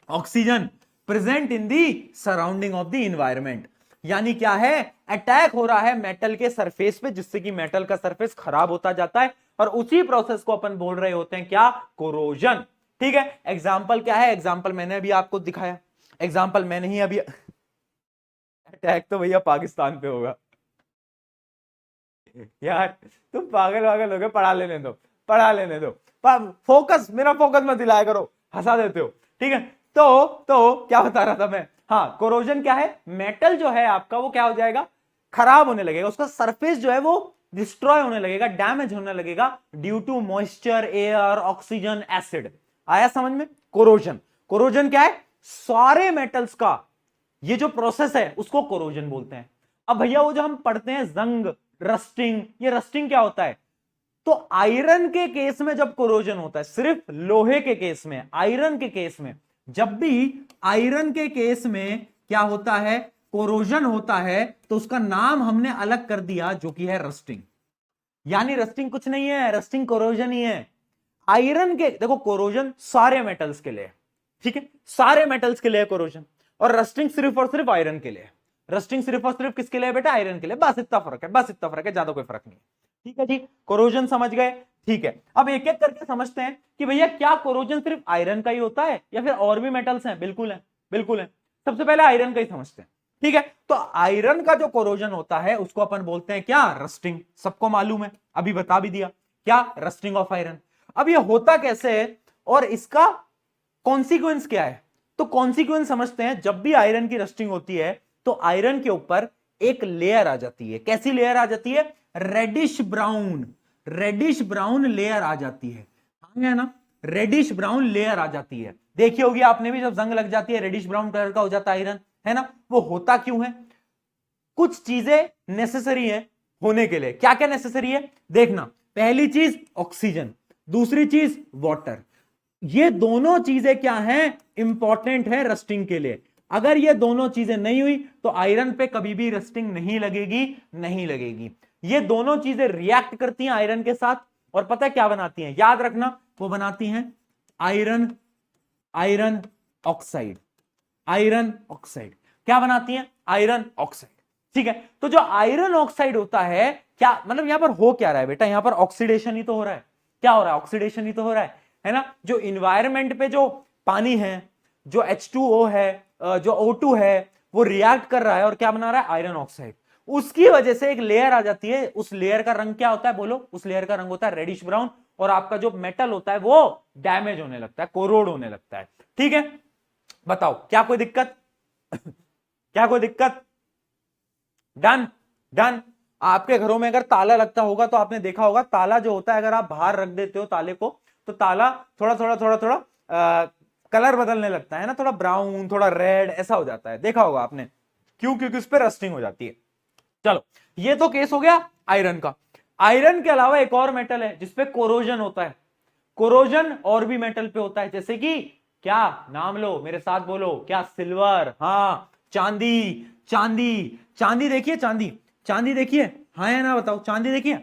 oxygen present in the surrounding of the environment. यानी क्या है, अटैक हो रहा है मेटल के सरफेस पे, जिससे कि मेटल का सरफेस खराब होता जाता है, और उसी प्रोसेस को अपन बोल रहे होते हैं क्या, कोरोजन। ठीक है, एग्जाम्पल क्या है, एग्जाम्पल मैंने अभी आपको दिखाया, एग्जाम्पल मैंने ही अभी अटैक तो भैया पाकिस्तान पे होगा यार, तुम पागल वागल हो गए, पढ़ा लेने दो, पढ़ा लेने दो, फोकस, मेरा फोकस मत दिलाया करो, हंसा देते हो। ठीक है, तो क्या बता रहा था मैं, हाँ, कोरोजन क्या है, मेटल जो है आपका वो क्या हो जाएगा, खराब होने लगेगा, उसका सरफेस जो है वो डिस्ट्रॉय होने लगेगा, डैमेज होने लगेगा due to moisture, air, oxygen, acid. आया समझ में, कोरोजन, कोरोजन क्या है, सारे मेटल्स का ये जो प्रोसेस है उसको कोरोजन बोलते हैं। अब भैया वो जो हम पढ़ते हैं जंग, रस्टिंग, ये रस्टिंग क्या होता है, तो आयरन के केस में जब कोरोजन होता है, सिर्फ लोहे के केस में, आयरन के केस में, जब भी आयरन के केस में क्या होता है, कोरोजन होता है, तो उसका नाम हमने अलग कर दिया, जो कि है रस्टिंग। यानी रस्टिंग कुछ नहीं है, रस्टिंग कोरोजन ही है। आयरन के देखो, कोरोजन सारे मेटल्स के लिए, ठीक है, सारे मेटल्स के लिए कोरोजन, और रस्टिंग सिर्फ और सिर्फ आयरन के लिए। रस्टिंग सिर्फ और सिर्फ किसके लिए बेटा, आयरन के लिए, बस इतना फर्क है, बस इतना फर्क है, ज्यादा कोई फर्क नहीं है। ठीक है जी, कोरोजन समझ गए। ठीक है, अब एक एक करके समझते हैं कि भैया क्या कोरोजन सिर्फ आयरन का ही होता है या फिर और भी मेटल्स हैं। बिल्कुल है, बिल्कुल है। सबसे पहले आयरन का ही समझते हैं। ठीक है, तो आयरन का जो कोरोजन होता है उसको अपन बोलते हैं क्या, रस्टिंग। सबको मालूम है, अभी बता भी दिया क्या, रस्टिंग ऑफ आयरन। अब ये होता कैसे है और इसका कॉन्सिक्वेंस क्या है, तो कॉन्सिक्वेंस समझते हैं। जब भी आयरन की रस्टिंग होती है तो आयरन के ऊपर एक लेयर आ जाती है। कैसी लेयर आ जाती है, reddish brown, reddish brown layer आ जाती है ना, रेडिश ब्राउन लेयर आ जाती है। देखी होगी आपने भी, जब जंग लग जाती है रेडिश ब्राउन कलर का हो जाता है आयरन, है ना। वो होता क्यों है, कुछ चीजें नेसेसरी है होने के लिए। क्या क्या नेसेसरी है देखना, पहली चीज ऑक्सीजन, दूसरी चीज वाटर। ये दोनों चीजें क्या हैं, इंपॉर्टेंट है रस्टिंग के लिए। अगर ये दोनों चीजें नहीं हुई तो आयरन पे कभी भी रस्टिंग नहीं लगेगी, नहीं लगेगी। ये दोनों चीजें रिएक्ट करती हैं आयरन के साथ, और पता है क्या बनाती हैं, याद रखना, वो बनाती हैं iron, iron oxide, iron oxide. क्या बनाती हैं, आयरन ऑक्साइड। ठीक है, तो जो आयरन ऑक्साइड होता है, क्या मतलब यहां पर हो क्या रहा है बेटा, यहां पर ऑक्सीडेशन ही तो हो रहा है। क्या हो रहा है, ऑक्सीडेशन ही तो हो रहा है ना। जो इन्वायरमेंट पे जो पानी है, जो H2O है, जो O2 है, वो रिएक्ट कर रहा है और क्या बना रहा है, आयरन ऑक्साइड। उसकी वजह से एक लेयर आ जाती है, उस लेयर का रंग क्या होता है बोलो, उस लेयर का रंग होता है रेडिश ब्राउन, और आपका जो मेटल होता है वो डैमेज होने लगता है, कोरोड होने लगता है। ठीक है, बताओ क्या कोई दिक्कत क्या कोई दिक्कत, डन, डन। आपके घरों में अगर ताला लगता होगा तो आपने देखा होगा, ताला जो होता है अगर आप बाहर रख देते हो ताले को, तो ताला थोड़ा थोड़ा थोड़ा थोड़ा कलर बदलने लगता है ना, थोड़ा ब्राउन, थोड़ा रेड, ऐसा हो जाता है, देखा होगा आपने। क्यों, क्योंकि उस पर रस्टिंग हो जाती है। चलो, ये तो केस हो गया आयरन का। आयरन के अलावा एक और मेटल है जिसपे कोरोजन होता है। कोरोजन और भी मेटल पे होता है, जैसे कि क्या, नाम लो मेरे साथ बोलो, क्या, सिल्वर, हाँ, चांदी, चांदी, चांदी देखिए, चांदी, चांदी देखिए, हाँ या ना बताओ, चांदी देखिए।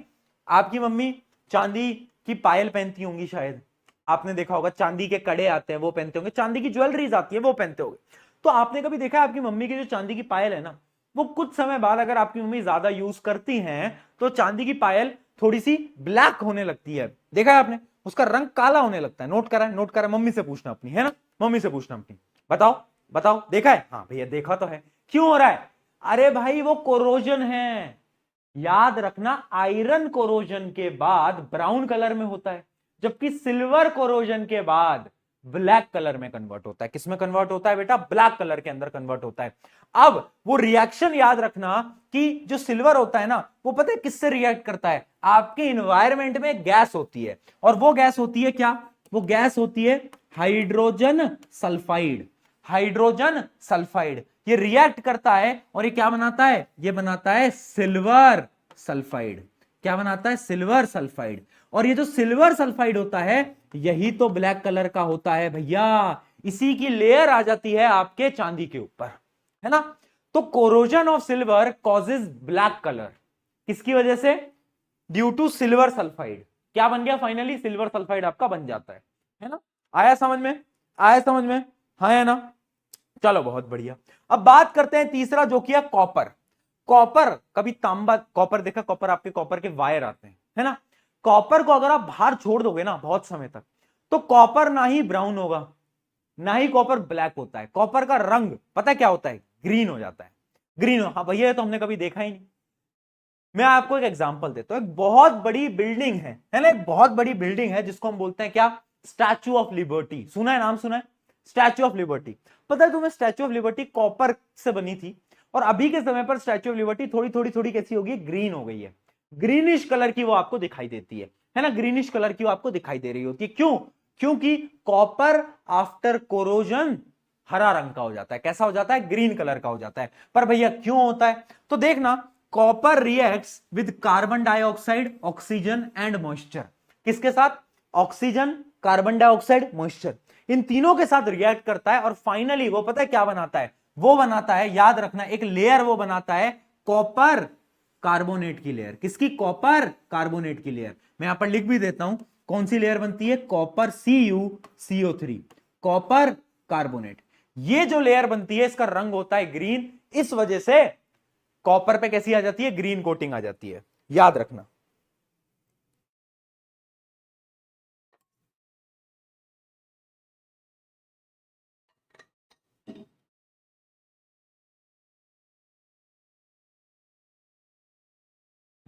आपकी मम्मी चांदी की पायल पहनती होंगी शायद, आपने देखा होगा, चांदी के कड़े आते हैं वो पहनते होंगे, चांदी की ज्वेलरीज आती है वो पहनते होंगे। तो आपने कभी देखा है आपकी मम्मी की जो चांदी की पायल है ना, वो कुछ समय बाद अगर आपकी मम्मी ज्यादा यूज करती हैं तो चांदी की पायल थोड़ी सी ब्लैक होने लगती है, देखा है आपने, उसका रंग काला होने लगता है। नोट करा है, नोट करा है, मम्मी से पूछना अपनी, है ना, मम्मी से पूछना अपनी, बताओ बताओ, देखा है? हाँ भैया देखा तो है। क्यों हो रहा है? अरे भाई वो कोरोजन है, याद रखना, आयरन कोरोजन के बाद ब्राउन कलर में होता है, जबकि सिल्वर कोरोजन के बाद ब्लैक कलर में कन्वर्ट होता है। किसमें कन्वर्ट होता है बेटा? ब्लैक कलर के अंदर कन्वर्ट होता है। अब वो रिएक्शन याद रखना कि जो सिल्वर होता है ना, वो पता है किससे रिएक्ट करता है? आपके इन्वायरमेंट में गैस होती है, और वो गैस होती है क्या? वो गैस होती है हाइड्रोजन सल्फाइड। हाइड्रोजन सल्फाइड ये रिएक्ट करता है और ये क्या बनाता है? ये बनाता है सिल्वर सल्फाइड। क्या बनाता है? Silver sulphide. और ये जो सिल्वर सल्फाइड होता है यही तो ब्लैक कलर का होता है भैया, इसी की लेयर आ जाती है आपके चांदी के ऊपर, है ना। तो corrosion of silver causes black colour, किसकी वजह से? Due to silver sulphide. क्या बन गया फाइनली? सिल्वर सल्फाइड आपका बन जाता है ना। आया समझ में? आया समझ में? हाँ है ना। चलो बहुत बढ़िया। अब बात करते हैं तीसरा, जो किया कॉपर। कॉपर, कभी तांबा, कॉपर देखा? कॉपर, आपके कॉपर के वायर आते हैं, है ना। कॉपर को अगर आप बाहर छोड़ दोगे ना बहुत समय तक, तो कॉपर ना ही ब्राउन होगा, ना ही कॉपर ब्लैक होता है। कॉपर का रंग पता है क्या होता है? ग्रीन हो जाता है। ग्रीन हो, हाँ भैया तो हमने कभी देखा ही नहीं। मैं आपको एक एग्जांपल देता हूं। एक बहुत बड़ी बिल्डिंग है ना, एक बहुत बड़ी बिल्डिंग है जिसको हम बोलते हैं क्या? Statue of liberty. सुना है? नाम सुना है? Statue of liberty. पता है तुम्हें स्टैच्यू ऑफ लिबर्टी कॉपर से बनी थी, और अभी के समय पर स्टैच्यू ऑफ लिबर्टी थोड़ी थोड़ी थोड़ी कैसी होगी? ग्रीन हो गई है। ग्रीनिश कलर की वो आपको दिखाई देती है ना, ग्रीनिश कलर की वो आपको दिखाई दे रही होती है। क्यों? क्योंकि कॉपर आफ्टर कोरोजन हरा रंग का हो जाता है। कैसा हो जाता है? ग्रीन कलर का हो जाता है। पर भैया क्यों होता है? तो देखना, copper reacts with carbon dioxide, oxygen and moisture. किसके साथ? ऑक्सीजन, कार्बन डाइऑक्साइड, मॉइस्चर, इन तीनों के साथ रिएक्ट करता है, और फाइनली वो पता है क्या बनाता है? वो बनाता है, याद रखना, एक लेयर वो बनाता है कॉपर कार्बोनेट की लेयर। किसकी? कॉपर कार्बोनेट की लेयर। मैं यहां पर लिख भी देता हूं कौन सी लेयर बनती है? Copper CuCO3, copper carbonate. ये जो लेयर बनती है इसका रंग होता है ग्रीन, इस वजह से कॉपर पे कैसी आ जाती है? ग्रीन कोटिंग आ जाती है, याद रखना।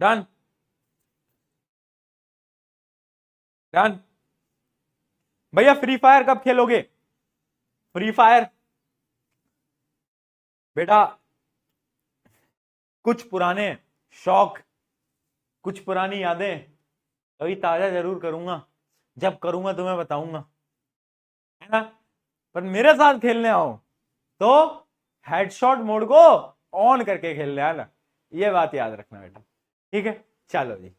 डन? डन? भैया फ्री फायर कब खेलोगे? फ्री फायर बेटा, कुछ पुराने शौक, कुछ पुरानी यादें कभी ताजा जरूर करूंगा, जब करूंगा तुम्हें बताऊंगा, है ना। पर मेरे साथ खेलने आओ तो हेडशॉट मोड को ऑन करके खेलने आना, ये बात याद रखना बेटा, ठीक है। चलो जी,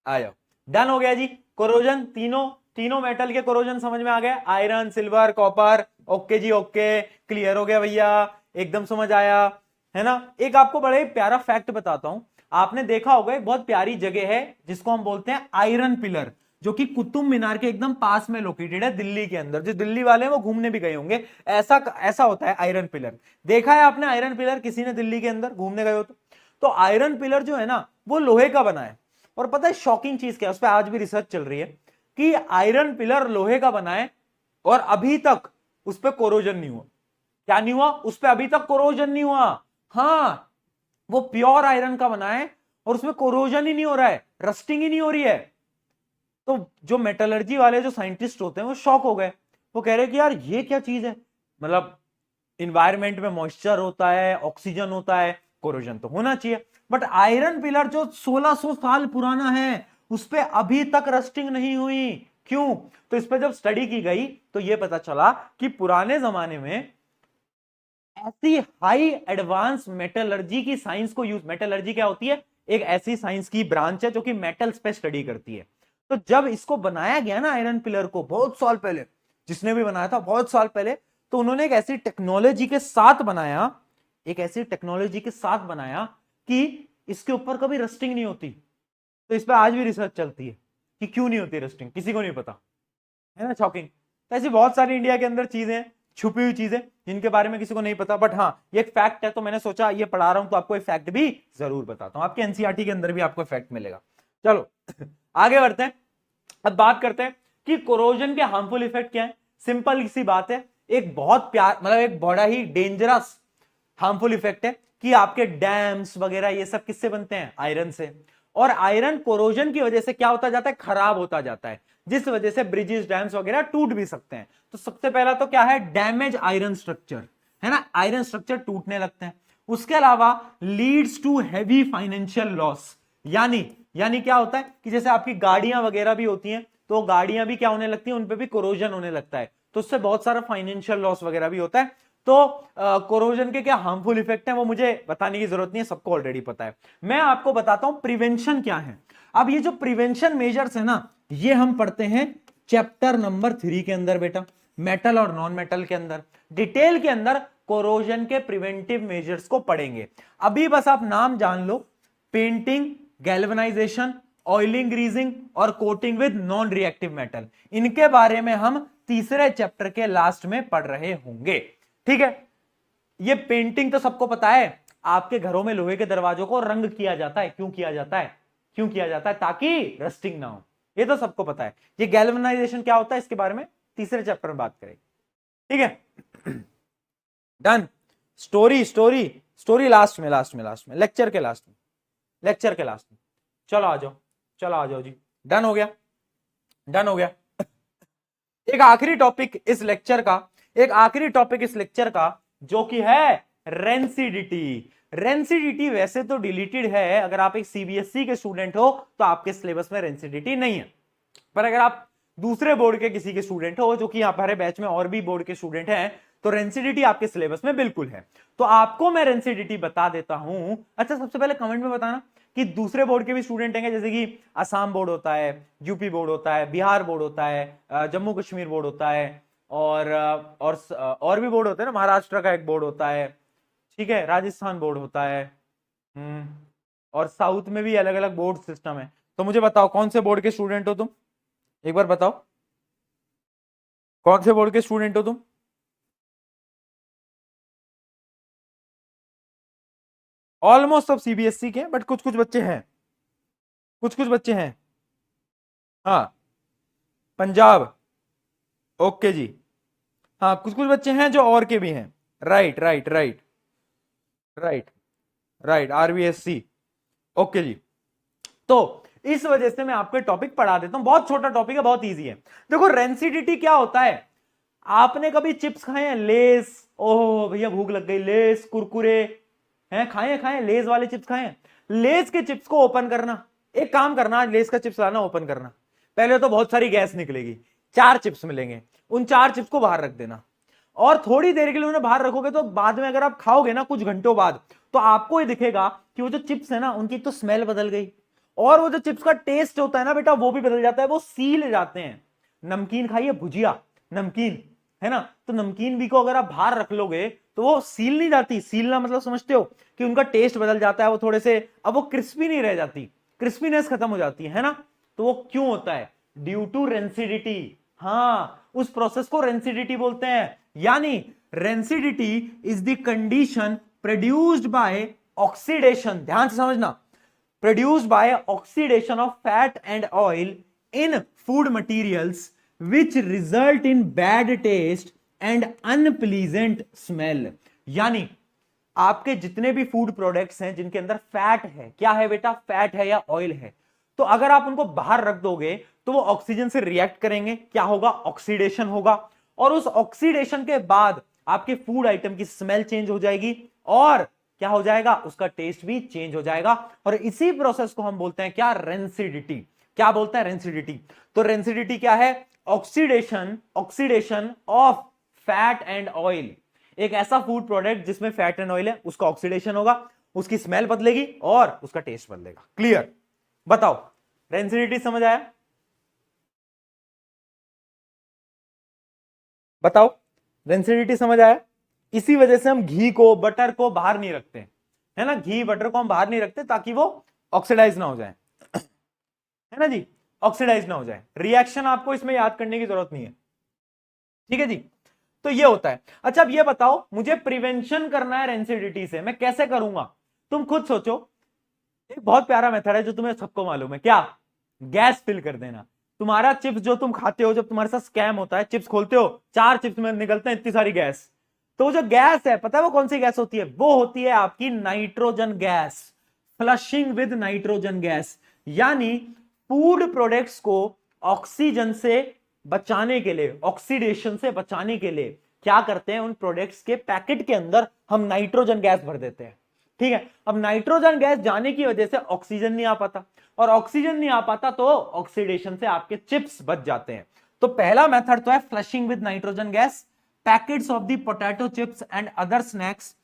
आ जाओ। डन हो गया जी। कोरोजन, तीनों तीनों मेटल के कोरोजन समझ में आ गया? Iron, silver, copper. ओके जी, ओके, क्लियर हो गया भैया, एकदम समझ आया, है ना। एक आपको बड़े प्यारा फैक्ट बताता हूं। आपने देखा होगा एक बहुत प्यारी जगह है जिसको हम बोलते हैं आयरन पिलर, जो कि कुतुब मीनार के एकदम पास में लोकेटेड है दिल्ली के अंदर। जो दिल्ली वाले हैं वो घूमने भी गए होंगे, ऐसा ऐसा होता है आयरन पिलर। देखा है आपने आयरन पिलर किसी ने दिल्ली के अंदर घूमने गए हो तो आयरन पिलर जो है ना वो लोहे का बना है। और पता है शॉकिंग चीज क्या है? उस पर आज भी रिसर्च चल रही है कि आयरन पिलर लोहे का बना है और अभी तक उस पर कोरोजन नहीं हुआ। क्या नहीं हुआ? उस पर अभी तक कोरोजन नहीं हुआ। हाँ, वो प्योर आयरन का बना है और उसमें कोरोजन ही नहीं हो रहा है, रस्टिंग ही नहीं हो रही है। तो जो मेटलर्जी वाले जो साइंटिस्ट होते हैं वो शॉक हो गए। वो कह रहे कि यार ये क्या चीज है, मतलब इन्वायरमेंट में मॉइस्चर होता है, ऑक्सीजन होता है, कोरोजन तो होना चाहिए, बट आयरन पिलर जो 1600 साल पुराना है उस पर अभी तक रस्टिंग नहीं हुई। क्यों? तो इस पर जब स्टडी की गई तो यह पता चला कि पुराने जमाने में ऐसी हाई एडवांस मेटलर्जी की साइंस को यूज, मेटलर्जी क्या होती है? एक ऐसी साइंस की ब्रांच है जो कि मेटल्स पे स्टडी करती है। तो जब इसको बनाया गया ना आयरन पिलर को बहुत साल पहले, जिसने भी बनाया था बहुत साल पहले, तो उन्होंने एक ऐसी टेक्नोलॉजी के साथ बनाया एक ऐसी टेक्नोलॉजी के साथ बनाया कि इसके ऊपर कभी रस्टिंग नहीं होती। तो इस पर आज भी रिसर्च चलती है कि क्यों नहीं होती रस्टिंग, किसी को नहीं पता, है ना, शॉकिंग। तो ऐसी बहुत सारी इंडिया के अंदर चीजें, छुपी हुई चीजें जिनके बारे में किसी को नहीं पता, बट हाँ ये एक फैक्ट है, तो मैंने सोचा ये पढ़ा रहा हूं तो आपको एक फैक्ट भी जरूर बताता हूं। आपके एनसीईआरटी के अंदर भी आपको फैक्ट मिलेगा। चलो आगे बढ़ते हैं। अब बात करते हैं कि कोरोजन के हार्मफुल इफेक्ट क्या है। सिंपल सी बात है, एक बहुत प्यार मतलब एक बड़ा ही डेंजरस हार्मफुल इफेक्ट है कि आपके डैम्स वगैरह ये सब किससे बनते हैं, आयरन से। और आयरन कोरोजन की वजह से क्या होता जाता है, खराब होता जाता है, जिस वजह से ब्रिजेस, डैम्स वगैरह टूट भी सकते हैं। तो सबसे पहला तो क्या है, डैमेज आयरन स्ट्रक्चर, है ना, आयरन स्ट्रक्चर टूटने लगते हैं। उसके अलावा leads to heavy financial loss, यानी क्या होता है कि जैसे आपकी गाड़ियां वगैरह भी होती हैं, तो गाड़ियां भी क्या होने लगती हैं, उन पे भी कोरोजन होने लगता है, तो उससे बहुत सारा फाइनेंशियल लॉस वगैरह भी होता है। तो कोरोजन के क्या हार्मफुल इफेक्ट है वो मुझे बताने की जरूरत नहीं है, सबको ऑलरेडी पता है। मैं आपको बताता हूं प्रिवेंशन क्या है। अब ये जो प्रिवेंशन मेजर्स है ना, ये हम पढ़ते हैं चैप्टर नंबर 3 के अंदर बेटा, मेटल और नॉन मेटल के अंदर, डिटेल के अंदर कोरोजन के प्रिवेंटिव मेजर्स को पढ़ेंगे। अभी बस आप नाम जान लो, पेंटिंग, गैल्वेनाइजेशन, ऑयलिंग, ग्रीजिंग और coating with non reactive metal, इनके बारे में हम तीसरे चैप्टर के लास्ट में पढ़ रहे होंगे। ठीक है, ये पेंटिंग तो सबको पता है, आपके घरों में लोहे के दरवाजों को रंग किया जाता है। क्यों किया जाता है, क्यों किया जाता है, ताकि रस्टिंग ना हो, ये तो सबको पता है। ये गैल्वेनाइजेशन क्या होता है, इसके बारे में तीसरे चैप्टर में बात करेंगे। ठीक है, done. Story story story last में, लेक्चर के लास्ट में। चलो आ जाओ जी, डन हो गया। एक आखिरी टॉपिक इस लेक्चर का, जो कि है रेंसिडिटी वैसे तो डिलीटेड है, अगर आप एक सीबीएसई के स्टूडेंट हो तो आपके सिलेबस में रेंसिडिटी नहीं है, पर अगर आप दूसरे बोर्ड के किसी के स्टूडेंट हो, जो कि यहाँ हमारे बैच में और भी बोर्ड के स्टूडेंट हैं, तो रेंसिडिटी आपके सिलेबस में बिल्कुल है। तो आपको मैं रेंसिडिटी बता देता हूं। अच्छा, सबसे पहले कमेंट में बताना कि दूसरे बोर्ड के भी स्टूडेंट हैं, जैसे कि असम बोर्ड होता है, यूपी बोर्ड होता है, बिहार बोर्ड होता है, जम्मू कश्मीर बोर्ड होता है, और भी बोर्ड होते हैं ना, महाराष्ट्र का एक बोर्ड होता है, ठीक है, राजस्थान बोर्ड होता है, और साउथ में भी अलग अलग बोर्ड सिस्टम है। तो मुझे बताओ कौन से बोर्ड के स्टूडेंट हो तुम, एक बार बताओ कौन से बोर्ड के स्टूडेंट हो तुम। ऑलमोस्ट सब सीबीएसई के, बट कुछ कुछ बच्चे हैं, हाँ, पंजाब, ओके जी, हाँ, कुछ कुछ बच्चे हैं जो और के भी हैं, राइट, आरबीएससी, ओके जी। तो इस वजह से मैं आपको टॉपिक पढ़ा देता हूं, बहुत छोटा टॉपिक है, बहुत इजी है। देखो रेंसिडिटी क्या होता है, आपने कभी चिप्स खाए हैं, लेस, ओह भैया भूख लग गई, लेस कुरकुरे हैं, खाए लेस वाले चिप्स खाए हैं। लेस के चिप्स को ओपन करना, एक काम करना, आज लेस का चिप्स लाना, ओपन करना, पहले तो बहुत सारी गैस निकलेगी, 4 चिप्स मिलेंगे, उन 4 चिप्स को बाहर रख देना, और थोड़ी देर के लिए उन्हें बाहर रखोगे, तो बाद में अगर आप खाओगे ना कुछ घंटों बाद, तो आपको ये दिखेगा कि वो जो चिप्स है ना, उनकी तो स्मेल बदल गई, और वो जो चिप्स का टेस्ट होता है ना बेटा, वो भी बदल जाता है, वो सील जाते हैं। नमकीन खाइए, भुजिया, नमकीन, है ना, तो नमकीन भी को अगर आप बाहर रख लोगे तो वो सील नहीं जाती। सीलना मतलब समझते हो कि उनका टेस्ट बदल जाता है, वो थोड़े से, अब वो क्रिस्पी नहीं रह जाती, क्रिस्पीनेस खत्म हो जाती है ना। तो वो क्यों होता है, ड्यू टू रेंसिडिटी। हाँ, उस प्रोसेस को रेंसिडिटी बोलते हैं। यानी rancidity is the condition produced by oxidation, ध्यान से समझना, produced by oxidation of fat and oil in food materials which result in bad taste and unpleasant smell। यानी आपके जितने भी फूड प्रोडक्ट्स हैं जिनके अंदर फैट है, क्या है बेटा, फैट है या ऑयल है, तो अगर आप उनको बाहर रख दोगे तो वो ऑक्सीजन से रिएक्ट करेंगे, क्या होगा, ऑक्सीडेशन होगा, और उस ऑक्सीडेशन के बाद आपके फूड आइटम की स्मेल चेंज हो जाएगी, और क्या हो जाएगा, उसका टेस्ट भी चेंज हो जाएगा। और इसी प्रोसेस को हम बोलते हैं क्या, रेंसिडिटी। क्या बोलते हैं, रेंसिडिटी। तो रेंसिडिटी क्या है, oxidation of fat and oil. एक ऐसा फूड प्रोडक्ट जिसमें फैट एंड ऑयल है, उसका ऑक्सीडेशन होगा, उसकी स्मेल बदलेगी और उसका टेस्ट बदलेगा। क्लियर, बताओ रेंसिडिटी समझ आया, बताओ रेंसिडिटी समझ आया। इसी वजह से हम घी को, बटर को बाहर नहीं रखते, है ना, घी बटर को हम बाहर नहीं रखते ताकि वो ऑक्सीडाइज ना हो जाए, है ना जी, ऑक्सीडाइज ना हो जाए। रिएक्शन आपको इसमें याद करने की जरूरत नहीं है, ठीक है जी। तो ये होता है। अच्छा अब ये बताओ, मुझे प्रिवेंशन करना है रेंसिडिटी से, मैं कैसे करूंगा? तुम खुद सोचो। एक बहुत प्यारा मेथड है जो तुम्हें सबको मालूम है, क्या? गैस फिल कर देना। तुम्हारा चिप्स जो तुम खाते हो, जब तुम्हारे साथ स्कैम होता है, चिप्स खोलते हो, 4 चिप्स में निकलते हैं इतनी सारी गैस, तो वो जो गैस है, पता है वो कौन सी गैस होती है? वो होती है आपकी nitrogen gas, flushing with nitrogen gas. यानी फूड प्रोडक्ट्स को ऑक्सीजन से बचाने के लिए, ऑक्सीडेशन से बचाने के लिए क्या करते हैं, उन प्रोडक्ट्स के पैकेट के अंदर हम नाइट्रोजन गैस भर देते हैं, ठीक है। अब नाइट्रोजन गैस जाने की वजह से ऑक्सीजन नहीं आ पाता, और ऑक्सीजन नहीं आ पाता तो ऑक्सीडेशन से आपके चिप्स बच जाते हैं। तो पहला मेथड तो है flushing with nitrogen gas. Packets of the potato chips and other snacks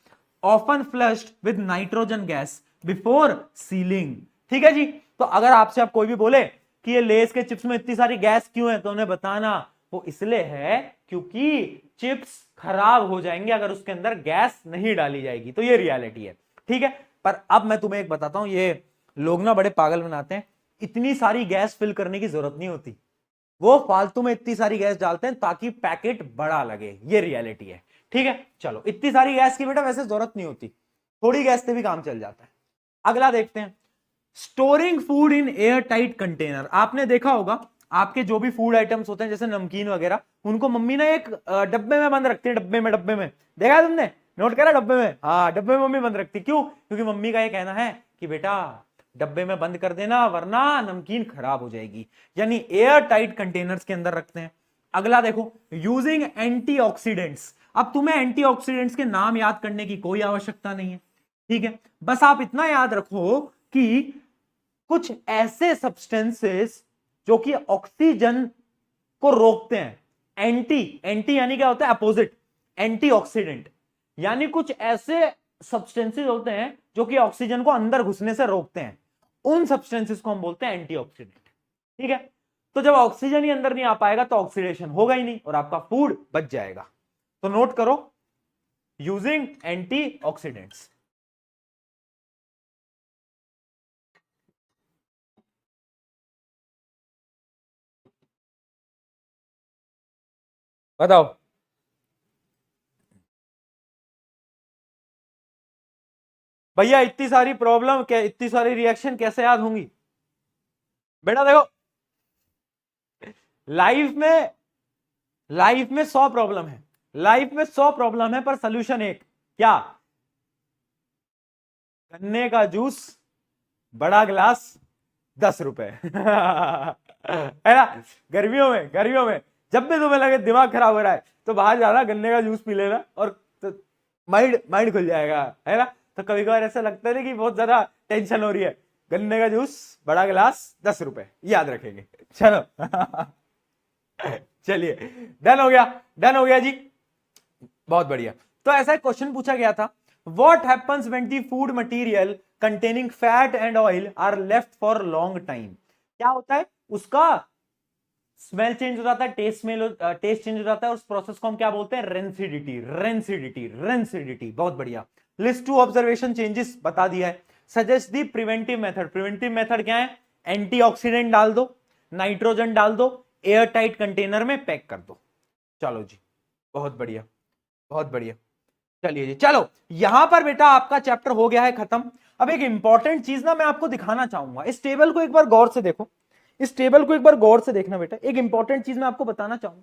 often flushed with nitrogen gas before ceiling, ठीक है जी। तो अगर आपसे आप कोई भी बोले कि ये लेस के चिप्स में इतनी सारी गैस क्यों है, तो उन्हें बताना वो इसलिए है क्योंकि चिप्स खराब हो जाएंगे अगर उसके अंदर गैस नहीं डाली जाएगी। तो ये रियलिटी है, ठीक है। पर अब मैं तुम्हें एक बताता हूं, ये लोग ना बड़े पागल बनाते हैं, इतनी सारी गैस फिल करने की जरूरत नहीं होती, वो फालतू में इतनी सारी गैस डालते हैं ताकि पैकेट बड़ा लगे, ये रियलिटी है, ठीक है। चलो, इतनी सारी गैस की बेटा वैसे जरूरत नहीं होती, थोड़ी गैस से भी काम चल जाता है। अगला देखते हैं, storing food in air tight container. आपने देखा होगा आपके जो भी फूड आइटम्स होते हैं जैसे नमकीन वगैरह, उनको मम्मी ना एक डब्बे में बंद रखती है, डब्बे में देखा है तुमने, नोट करा डब्बे में? हाँ, डब्बे में मम्मी बंद रखती, क्यों? क्योंकि मम्मी का ये कहना है कि बेटा डब्बे में बंद कर देना वरना नमकीन खराब हो जाएगी, यानी एयर टाइट कंटेनर्स के अंदर रखते हैं। अगला देखो, यूजिंग एंटीऑक्सीडेंट्स। अब तुम्हें एंटीऑक्सीडेंट्स के नाम याद करने की कोई आवश्यकता नहीं है, ठीक है। बस आप इतना याद रखो कि कुछ ऐसे सब्सटेंसेस जो कि ऑक्सीजन को रोकते हैं, एंटी यानी क्या होता है? अपोजिट, एंटीऑक्सीडेंट यानी कुछ ऐसे सब्सटेंसेस होते हैं जो कि ऑक्सीजन को अंदर घुसने से रोकते हैं, उन सब्सटेंसेस को हम बोलते हैं एंटीऑक्सीडेंट, ठीक है। तो जब ऑक्सीजन ही अंदर नहीं आ पाएगा तो ऑक्सीडेशन होगा ही नहीं और आपका फूड बच जाएगा। तो नोट करो, यूजिंग एंटीऑक्सीडेंट्स। बताओ भैया, इतनी सारी प्रॉब्लम, क्या इतनी सारी रिएक्शन कैसे याद होंगी? बेटा देखो, लाइफ में 100 प्रॉब्लम है, लाइफ में 100 प्रॉब्लम है, पर सोल्यूशन एक, क्या? गन्ने का जूस, बड़ा गिलास, 10 रुपए है ना। गर्मियों में जब भी तुम्हें लगे दिमाग खराब हो रहा है तो बाहर जाना, गन्ने का जूस पी लेना और तो माइंड माइंड खुल जाएगा, है ना। तो कभी कभार ऐसा लगता है ना कि बहुत ज्यादा टेंशन हो रही है, गन्ने का जूस, बड़ा गिलास, 10 रुपए, याद रखेंगे। चलो चलिए, डन हो गया जी, बहुत बढ़िया। तो ऐसा एक क्वेश्चन पूछा गया था, what happens when the food material containing fat and oil are left for long time. क्या होता है? उसका स्मेल चेंज हो जाता है, टेस्ट चेंज हो जाता है, उस प्रोसेस को हम क्या बोलते हैं? रेंसिडिटी। बहुत बढ़िया। लिस्ट टू ऑब्जर्वेशन चेंजेस बता दिया है। सजेस्ट दी प्रिवेंटिव मेथड। प्रिवेंटिव मेथड क्या है? एंटीऑक्सीडेंट डाल दो, नाइट्रोजन डाल दो, एयर टाइट कंटेनर में पैक कर दो। चलो जी, बहुत बढ़िया, बहुत बढ़िया। चलिए जी, चलो यहां पर बेटा आपका चैप्टर हो गया है खत्म। अब एक इंपॉर्टेंट चीज ना मैं आपको दिखाना चाहूंगा, इस टेबल को एक बार गौर से देखो, इस टेबल को एक बार गौर से देखना बेटा। एक इंपॉर्टेंट चीज मैं आपको बताना चाहूंगा।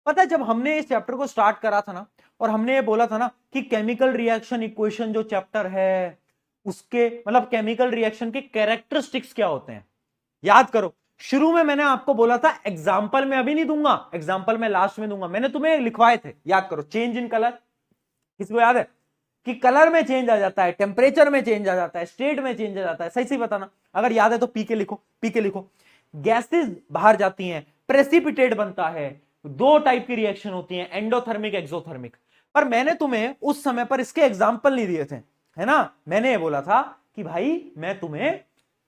पता है, जब हमने इस चैप्टर को स्टार्ट करा था ना, और हमने ये बोला था ना कि केमिकल रिएक्शन इक्वेशन जो चैप्टर है उसके मतलब केमिकल रिएक्शन के कैरेक्टरिस्टिक्स क्या होते हैं, याद करो। शुरू में मैंने आपको बोला था, एग्जाम्पल में अभी नहीं दूंगा, एग्जाम्पल में लास्ट में दूंगा। मैंने तुम्हें लिखवाए थे, याद करो। चेंज इन कलर, किसको याद है कि कलर में चेंज आ जाता है, टेम्परेचर में चेंज आ जाता है, स्टेट में चेंज आ जाता है? सही सही बताना, अगर याद है तो पी के लिखो। गैसेस बाहर जाती हैं, प्रेसिपिटेट बनता है, 2 टाइप की रिएक्शन होती हैं, एंडोथर्मिक, एक्सोथर्मिक। पर मैंने तुम्हें उस समय पर इसके एग्जाम्पल नहीं दिए थे, है ना। मैंने ये बोला था कि भाई मैं तुम्हें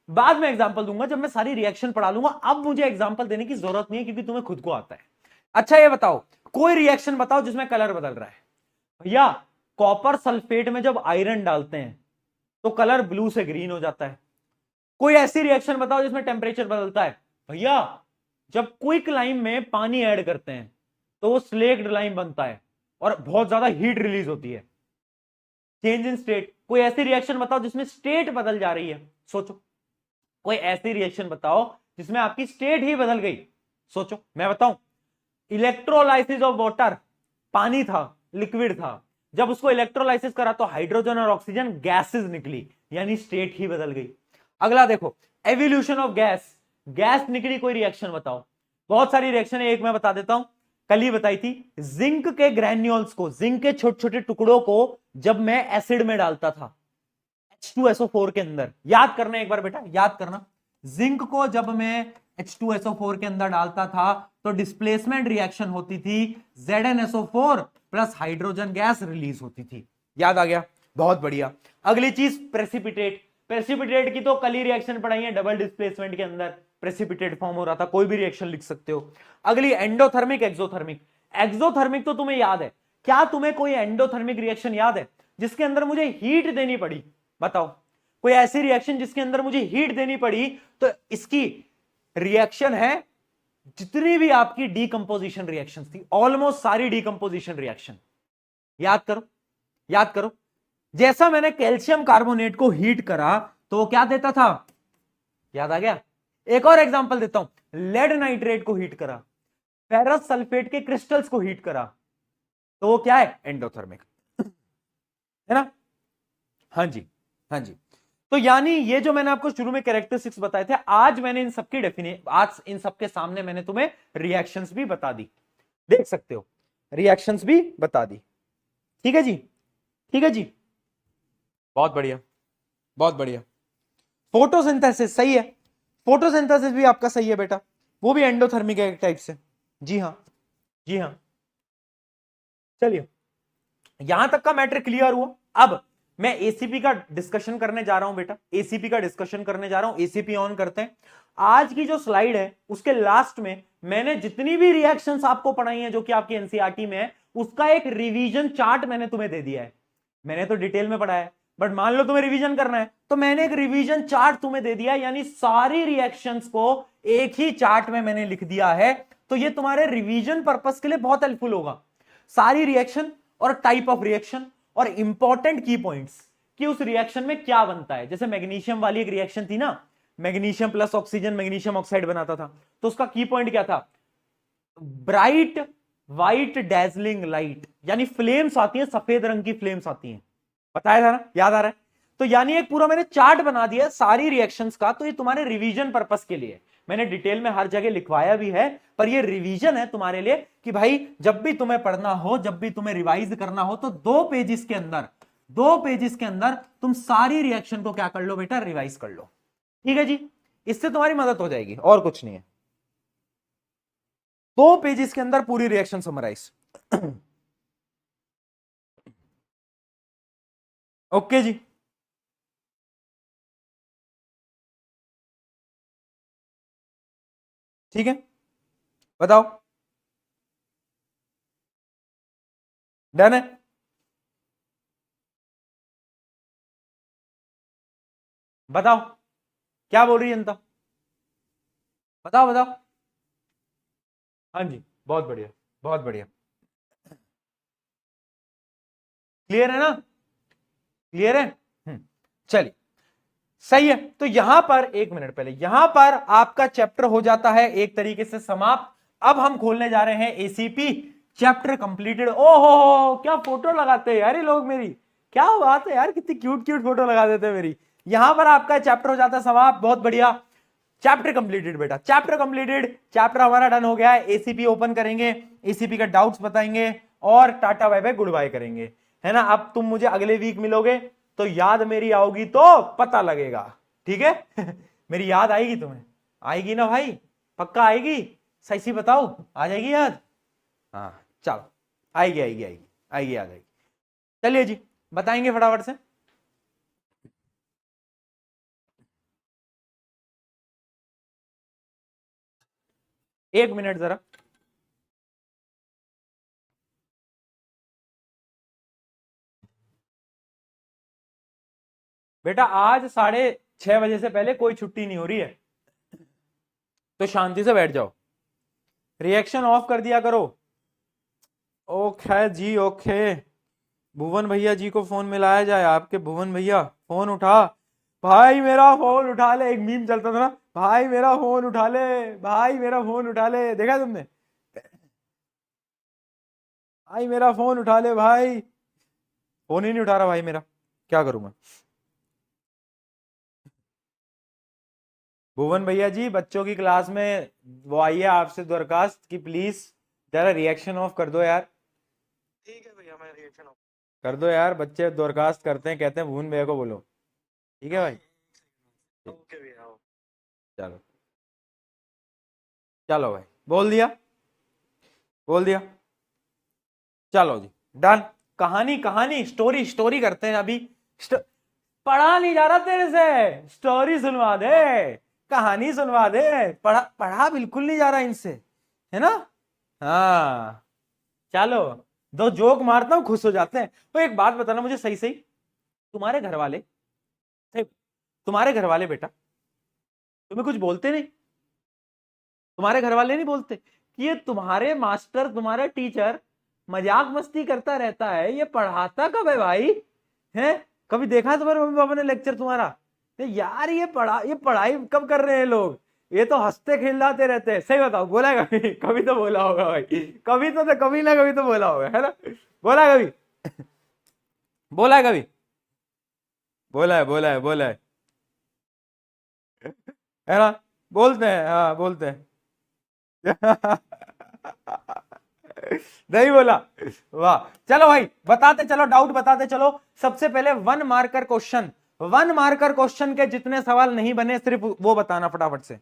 बाद में एग्जाम्पल दूंगा, जब मैं सारी रिएक्शन पढ़ा लूंगा। अब मुझे एग्जाम्पल देने की जरूरत नहीं है क्योंकि तुम्हें खुद को आता है। अच्छा ये बताओ, कोई रिएक्शन बताओ जिसमें कलर बदल रहा है। भैया कॉपर सल्फेट में जब आयरन डालते हैं तो कलर ब्लू से ग्रीन हो जाता है। कोई ऐसी रिएक्शन बताओ जिसमें टेम्परेचर बदलता है। भैया जब क्विक लाइम में पानी ऐड करते हैं तो वो स्लेक्ड लाइम बनता है और बहुत ज्यादा हीट रिलीज होती है। चेंज इन स्टेट, कोई ऐसी रिएक्शन बताओ जिसमें स्टेट बदल जा रही है। सोचो कोई ऐसी रिएक्शन बताओ जिसमें आपकी स्टेट ही बदल गई। सोचो, मैं बताऊं। इलेक्ट्रोलाइसिस ऑफ वाटर, पानी था, लिक्विड था, जब उसको इलेक्ट्रोलाइसिस करा तो हाइड्रोजन और ऑक्सीजन गैसेस निकली, यानी स्टेट ही बदल गई। अगला देखो, एवोल्यूशन ऑफ गैस, गैस निकली, कोई रिएक्शन बताओ। बहुत सारी रिएक्शन है, एक मैं बता देता हूं, कल ही बताई थी। जिंक के ग्रैन्यूल्स को, जिंक के छोटे छोटे टुकड़ों को जब मैं एसिड में डालता था H2SO4 के अंदर, याद करना एक बार बेटा, याद करना। जिंक को जब मैं H2SO4 के अंदर डालता था तो डिस्प्लेसमेंट रिएक्शन होती थी, ZnSO4 plus hydrogen gas release होती थी। याद आ गया, बहुत बढ़िया। अगली चीज प्रेसिपिटेट, प्रेसिपिटेट की तो कल ही रिएक्शन पढ़ाई है, डबल डिस्प्लेसमेंट के अंदर प्रेसिपिटेट फॉर्म हो रहा था, कोई भी रिएक्शन लिख सकते हो। अगली एंडोथर्मिक, एक्सोथर्मिक। एक्सोथर्मिक तो तुम्हें याद है, क्या तुम्हें कोई एंडोथर्मिक रिएक्शन याद है जिसके अंदर मुझे हीट देनी पड़ी? बताओ कोई ऐसी रिएक्शन जिसके अंदर मुझे हीट देनी पड़ी। तो इसकी रिएक्शन है, जितनी भी आपकी डीकंपोजिशन रिएक्शन थी, ऑलमोस्ट सारी डीकंपोजिशन रिएक्शन। याद करो, याद करो। जैसा मैंने कैल्शियम कार्बोनेट को हीट करा तो वो क्या देता था? याद आ गया? एक और एग्जांपल देता हूं, लेड नाइट्रेट को हीट करा, फेरस सल्फेट के क्रिस्टल्स को हीट करा, तो वो क्या है? एंडोथर्मिक, है ना? हाँ जी, हाँ जी। तो यानी ये जो मैंने आपको शुरू में कैरेक्टरिस्टिक्स बताए थे, आज मैंने इन सबकी आज इन सबके सामने मैंने तुम्हें रिएक्शंस भी बता दी, देख सकते हो, रिएक्शंस भी बता दी। ठीक है जी, ठीक है जी, बहुत बढ़िया, बहुत बढ़िया। फोटोसिंथेसिस सही है, फोटोसिंथेसिस भी आपका सही है बेटा, वो भी एंडोथर्मिक है एक टाइप से। जी हाँ, जी हाँ। चलिए, यहां तक का मैटर क्लियर हुआ। अब मैं एसीपी का डिस्कशन करने जा रहा हूं बेटा, एसीपी का डिस्कशन करने जा रहा हूं। एसीपी ऑन करते हैं। आज की जो स्लाइड है उसके लास्ट में मैंने जितनी भी रिएक्शंस आपको पढ़ाई हैं जो कि आपकी एनसीईआरटी में है, उसका एक रिवीजन चार्ट मैंने तुम्हें दे दिया है। मैंने तो डिटेल में पढ़ा है, बट मान लो तुम्हें रिवीजन करना है तो मैंने एक रिवीजन चार्ट तुम्हें दे दिया, यानी सारी रिएक्शंस को एक ही चार्ट में मैंने लिख दिया है। तो ये तुम्हारे रिवीजन पर्पस के लिए बहुत हेल्पफुल होगा। सारी रिएक्शन और टाइप ऑफ रिएक्शन और इंपॉर्टेंट की पॉइंट्स कि उस रिएक्शन में क्या बनता है। जैसे मैग्नीशियम वाली एक रिएक्शन थी ना, magnesium plus oxygen magnesium oxide बनाता था, तो उसका की पॉइंट क्या था? ब्राइट व्हाइट डैजलिंग लाइट, यानी फ्लेम्स आती है, सफेद रंग की फ्लेम्स आती हैं, बताया था ना, याद आ रहा है? तो यानी एक पूरा मैंने चार्ट बना दिया सारी रिएक्शंस का, तो ये तुम्हारे रिवीजन पर्पस के लिए मैंने डिटेल में हर जगह लिखवाया भी है, पर ये रिवीजन है तुम्हारे लिए कि भाई जब भी तुम्हें पढ़ना हो, जब भी तुम्हें रिवाइज करना हो, तो 2 पेजेस के अंदर, 2 पेजेस के अंदर तुम सारी रिएक्शन को क्या कर लो बेटा? रिवाइज कर लो। ठीक है जी, इससे तुम्हारी मदद हो जाएगी, और कुछ नहीं है। 2 पेजेस के अंदर पूरी रिएक्शन समराइज। ओके जी, ठीक है, बताओ, डन है? बताओ क्या बोल रही है जनता, बताओ बताओ। हाँ जी, बहुत बढ़िया, बहुत बढ़िया। क्लियर है ना? क्लियर है? चलिए, सही है। तो यहां पर एक मिनट पहले, यहां पर आपका चैप्टर हो जाता है एक तरीके से समाप्त। अब हम खोलने जा रहे हैं एसीपी, चैप्टर कंप्लीटेड। ओहो, क्या फोटो लगाते हैं यार ये लोग मेरी, क्या बात है यार, कितनी क्यूट क्यूट फोटो लगा देते हैं मेरी। यहां पर आपका चैप्टर हो जाता है समाप्त, बहुत बढ़िया। चैप्टर कंप्लीटेड बेटा, चैप्टर कंप्लीटेड, चैप्टर हमारा डन हो गया है। एसीपी ओपन करेंगे, एसीपी का डाउट्स बताएंगे और ta-ta bye bye good bye करेंगे, है ना? अब तुम मुझे अगले वीक मिलोगे तो याद मेरी आओगी तो पता लगेगा, ठीक है? मेरी याद आएगी तुम्हें, आएगी ना भाई? पक्का आएगी? सही सी बताओ, आ जाएगी याद? हाँ चलो, आएगी आएगी आएगी आएगी, याद आएगी। चलिए जी, बताएंगे फटाफट से। एक मिनट जरा, बेटा आज 6:30 से पहले कोई छुट्टी नहीं हो रही है, तो शांति से बैठ जाओ, रिएक्शन ऑफ कर दिया करो। ओके जी ओके। भुवन भैया जी को फोन मिलाया जाए। आपके भुवन भैया फोन उठा, भाई मेरा फोन उठा ले। एक मीम चलता था ना, भाई मेरा फोन उठा ले, भाई मेरा फोन उठा ले, देखा तुमने? भाई मेरा फोन उठा ले भाई। फोन ही नहीं उठा रहा भाई मेरा, क्या करूं मैं? भुवन भैया जी बच्चों की क्लास में वो आई है आपसे दरखास्त कि प्लीज जरा रिएक्शन ऑफ कर दो यार। ठीक है भैया, मैं रिएक्शन ऑफ कर दो यार, बच्चे दरखास्त करते हैं, कहते हैं भुवन भैया को बोलो। ठीक है भाई? ओके भैया। चलो चलो भाई, बोल दिया, बोल दिया। चलो जी डन। कहानी कहानी स्टोरी स्टोरी करते हैं अभी। पढ़ा नहीं जा रहा तेरे से, स्टोरी सुनवा दे, कहानी सुनवा दे। पढ़ा पढ़ा बिल्कुल नहीं जा रहा इनसे, है ना? हाँ चलो, दो जोक मारता हूं, खुश हो जाते हैं। तो एक बात बताना मुझे सही सही, तुम्हारे घर वाले, तुम्हारे घर वाले बेटा तुम्हें कुछ बोलते नहीं? तुम्हारे घर वाले नहीं बोलते कि ये तुम्हारे मास्टर, तुम्हारा टीचर मजाक मस्ती करता रहता है, ये पढ़ाता कब है भाई? है कभी देखा तुम्हारे मम्मी पापा ने लेक्चर तुम्हारा? तो यार ये पढ़ाई कब कर रहे हैं लोग? ये तो हंसते खिलाते रहते हैं। सही बताओ, बोला है कभी? कभी तो बोला होगा भाई, कभी तो कभी ना कभी तो बोला होगा, है ना? बोला है कभी? बोला है कभी? बोला है, बोला है, बोला है ना? बोलते हैं, हाँ बोलते हैं। नहीं बोला? वाह। चलो भाई बताते चलो, डाउट बताते चलो। सबसे पहले 1 मार्कर क्वेश्चन, 1 मार्कर क्वेश्चन के जितने सवाल नहीं बने सिर्फ वो बताना फटाफट से।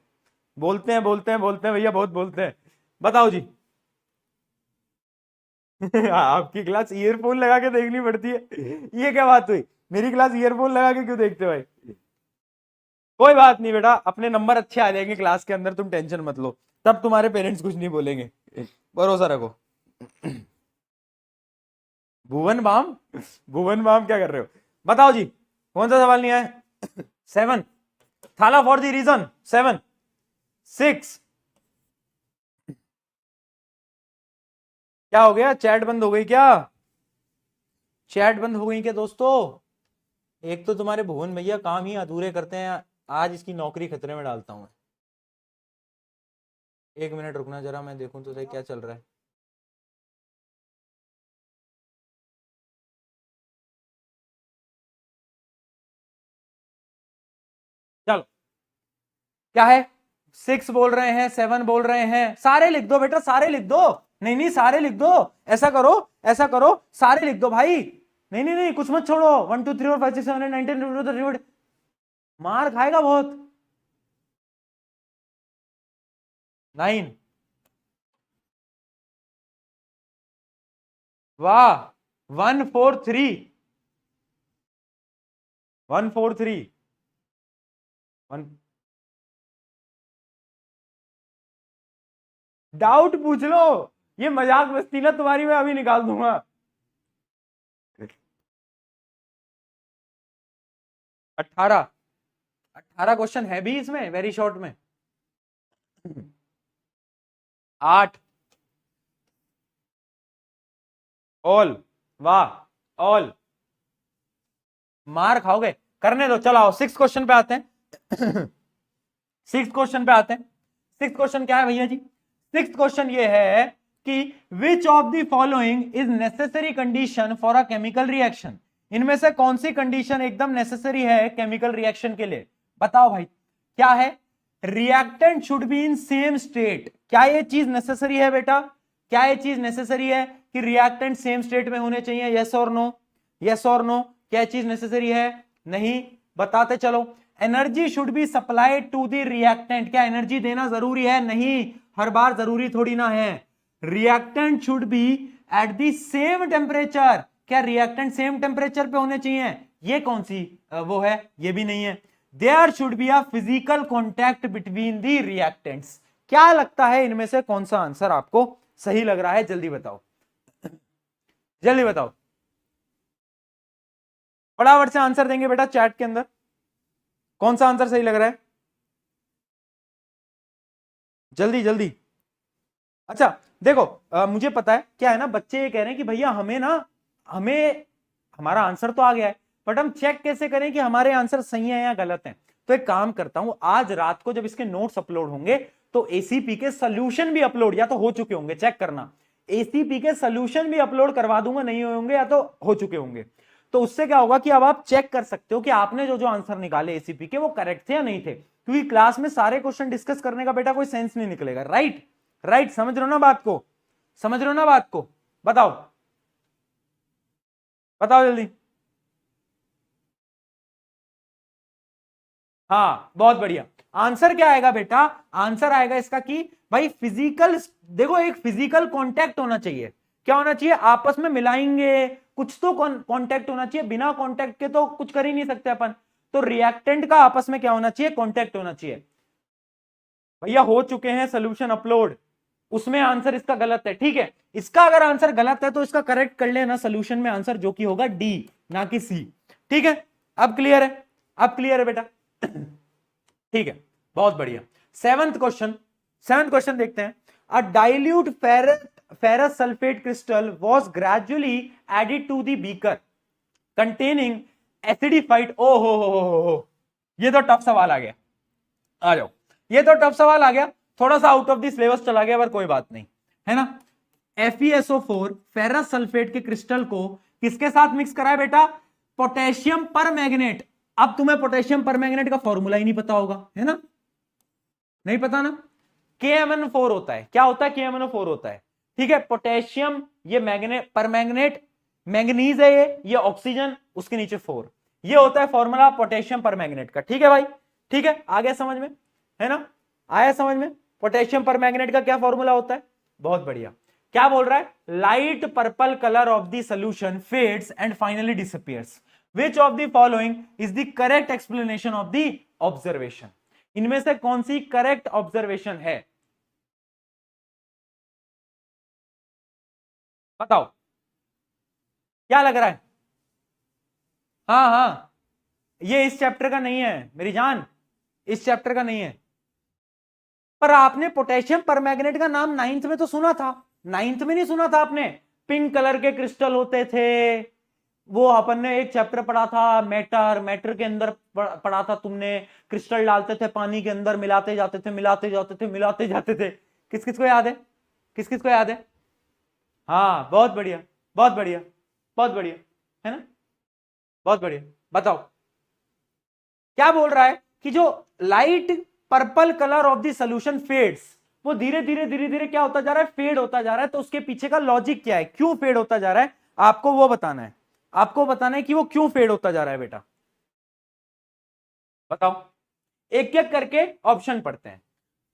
बोलते हैं बोलते हैं बोलते हैं भैया, बहुत बोलते हैं। बताओ जी। आपकी क्लास ईयरफोन लगा के देखनी पड़ती है, ये क्या बात हुई? मेरी क्लास ईयरफोन लगा के क्यों देखते हो भाई? कोई बात नहीं बेटा, अपने नंबर अच्छे आ जाएंगे क्लास के अंदर, तुम टेंशन मत लो, तब तुम्हारे पेरेंट्स कुछ नहीं बोलेंगे, भरोसा रखो। भुवन बाम, भुवन बाम क्या कर रहे हो? बताओ जी, कौन सा सवाल नहीं आया? 7 थाला फॉर द रीजन 7 6। क्या हो गया? चैट बंद हो गई क्या? चैट बंद हो गई क्या दोस्तों? एक तो तुम्हारे भुवन भैया काम ही अधूरे करते हैं, आज इसकी नौकरी खतरे में डालता हूं। 1 मिनट रुकना जरा, मैं देखूं तो सही क्या चल रहा है। चलो क्या है? 6 बोल रहे हैं, 7 बोल रहे हैं, सारे लिख दो बेटा, सारे लिख दो। नहीं नहीं सारे लिख दो, ऐसा करो, ऐसा करो, सारे लिख दो भाई। नहीं नहीं नहीं कुछ मत छोड़ो। 1 2 3 4 5 6 7 8 9 10 मार खाएगा बहुत। 9। वाह। 1 4 3 1 4 3 1। डाउट पूछ लो, ये मजाक मस्ती ना तुम्हारी मैं अभी निकाल दूंगा। 18 18 क्वेश्चन है भी इसमें, वेरी शॉर्ट में। 8 ऑल। वाह ऑल। मार खाओगे, करने दो। चलो आओ 6 क्वेश्चन पे आते हैं। 6 क्वेश्चन पे आते हैं। 6 क्वेश्चन क्या है भैया जी? 6 क्वेश्चन ये है कि which of the following is necessary condition for a chemical reaction? इनमें से कौन सी कंडीशन एकदम नेसेसरी है केमिकल रिएक्शन के लिए? बताओ भाई क्या है? Reactant should be in same state. क्या ये चीज नेसेसरी है बेटा? क्या ये चीज नेसेसरी है कि रिएक्टेंट सेम स्टेट में होने चाहिए? यस और नो, यस और नो। क्या चीज नेसेसरी है? नहीं। बताते चलो। Energy should be supplied to the reactant. क्या एनर्जी देना जरूरी है? नहीं, हर बार जरूरी थोड़ी ना है। Reactant should be at the same temperature. क्या रिएक्टेंट सेम टेम्परेचर पे होने चाहिए? ये कौन सी वो है? ये भी नहीं है। There should be a physical contact between the reactants. क्या लगता है इनमें से कौन सा आंसर आपको सही लग रहा है? जल्दी बताओ, जल्दी बताओ। फटाफट से आंसर देंगे बेटा चैट के अंदर। कौन सा आंसर सही लग रहा है? जल्दी जल्दी। अच्छा देखो, मुझे पता है क्या है ना, बच्चे ये कह रहे हैं कि भैया हमें हमारा आंसर तो आ गया है, बट हम चेक कैसे करें कि हमारे आंसर सही है या गलत है? तो एक काम करता हूं, आज रात को जब इसके नोट्स अपलोड होंगे तो एसीपी के सोल्यूशन भी अपलोड या तो हो चुके होंगे, चेक करना, एसीपी के सोल्यूशन भी अपलोड करवा दूंगा, नहीं होंगे या तो हो चुके होंगे। तो उससे क्या होगा कि अब आप चेक कर सकते हो कि आपने जो जो आंसर निकाले एसीपी के वो करेक्ट थे या नहीं थे, क्योंकि क्लास में सारे क्वेश्चन डिस्कस करने का बेटा कोई सेंस नहीं निकलेगा। राइट राइट, समझ रहे हो ना बात को? समझ रहे हो ना बात को? बताओ बताओ जल्दी। हाँ बहुत बढ़िया। आंसर क्या आएगा बेटा? आंसर आएगा इसका कि भाई फिजिकल, देखो एक फिजिकल कांटेक्ट होना चाहिए। क्या होना चाहिए? आपस में मिलाएंगे, कुछ तो कांटेक्ट होना चाहिए, बिना कांटेक्ट के तो कुछ कर ही नहीं सकते अपन। तो रिएक्टेंट का आपस में क्या होना चाहिए? कांटेक्ट होना चाहिए। भैया हो चुके हैं सोल्यूशन अपलोड, उसमें आंसर इसका गलत है, ठीक है। इसका अगर आंसर गलत है तो इसका करेक्ट कर लेना सोल्यूशन में आंसर, जो कि होगा डी ना कि सी, ठीक है। अब क्लियर है? अब क्लियर है बेटा? ठीक है, बहुत बढ़िया। सेवंथ क्वेश्चन देखते हैं। A dilute ferrous sulphate crystal was gradually added to the beaker containing acidified, ओ हो, ये तो टफ सवाल आ गया। आ जाओ, ये तो टफ सवाल आ गया, थोड़ा सा आउट ऑफ द सिलेबस चला गया, पर कोई बात नहीं, है ना। FeSO4 फेरस सल्फेट के क्रिस्टल को किसके साथ मिक्स करा है बेटा? Potassium permanganate. अब तुम्हें पोटेशियम परमैंगनेट का फॉर्मूला ही नहीं पता होगा, है ना? नहीं पता ना? KMnO4 होता है। क्या होता है? KMnO4 होता है, ठीक है। पोटेशियम, ये मैग्नेट, परमैंगनेट, मैंगनीज है ये ऑक्सीजन, उसके नीचे 4, ये होता है फॉर्मूला पोटेशियम परमैंगनेट का, ठीक है भाई? ठीक है, आ गया समझ में, है ना? आया समझ में पोटेशियम परमैंगनेट का क्या फॉर्मूला होता है? बहुत बढ़िया। क्या बोल रहा है? Light purple colour of the solution fades and finally disappears, which of the following is the correct explanation of the observation? इनमें से कौन सी करेक्ट ऑब्जर्वेशन है? बताओ, क्या लग रहा है? हाँ हाँ, ये इस चैप्टर का नहीं है मेरी जान, इस चैप्टर का नहीं है। पर आपने पोटेशियम परमैंगनेट का नाम नाइन्थ में तो सुना था, नाइन्थ में नहीं सुना था आपने? पिंक कलर के क्रिस्टल होते थे, वो अपन ने एक चैप्टर पढ़ा था, मैटर के अंदर पढ़ा था तुमने। क्रिस्टल डालते थे पानी के अंदर, मिलाते जाते थे, मिलाते जाते थे, मिलाते जाते थे। किस किस को याद है? किस किस को याद है? हाँ बहुत बढ़िया, बहुत बढ़िया, बहुत बढ़िया, है ना? बहुत बढ़िया। बताओ, क्या बोल रहा है कि जो light purple colour of the solution fades, वो धीरे धीरे धीरे धीरे क्या होता जा रहा है? फेड होता जा रहा है। तो उसके पीछे का लॉजिक क्या है? क्यों फेड होता जा रहा है? आपको वो बताना है, आपको बताना है कि वो क्यों फेड होता जा रहा है बेटा। बताओ, एक एक करके ऑप्शन पढ़ते हैं।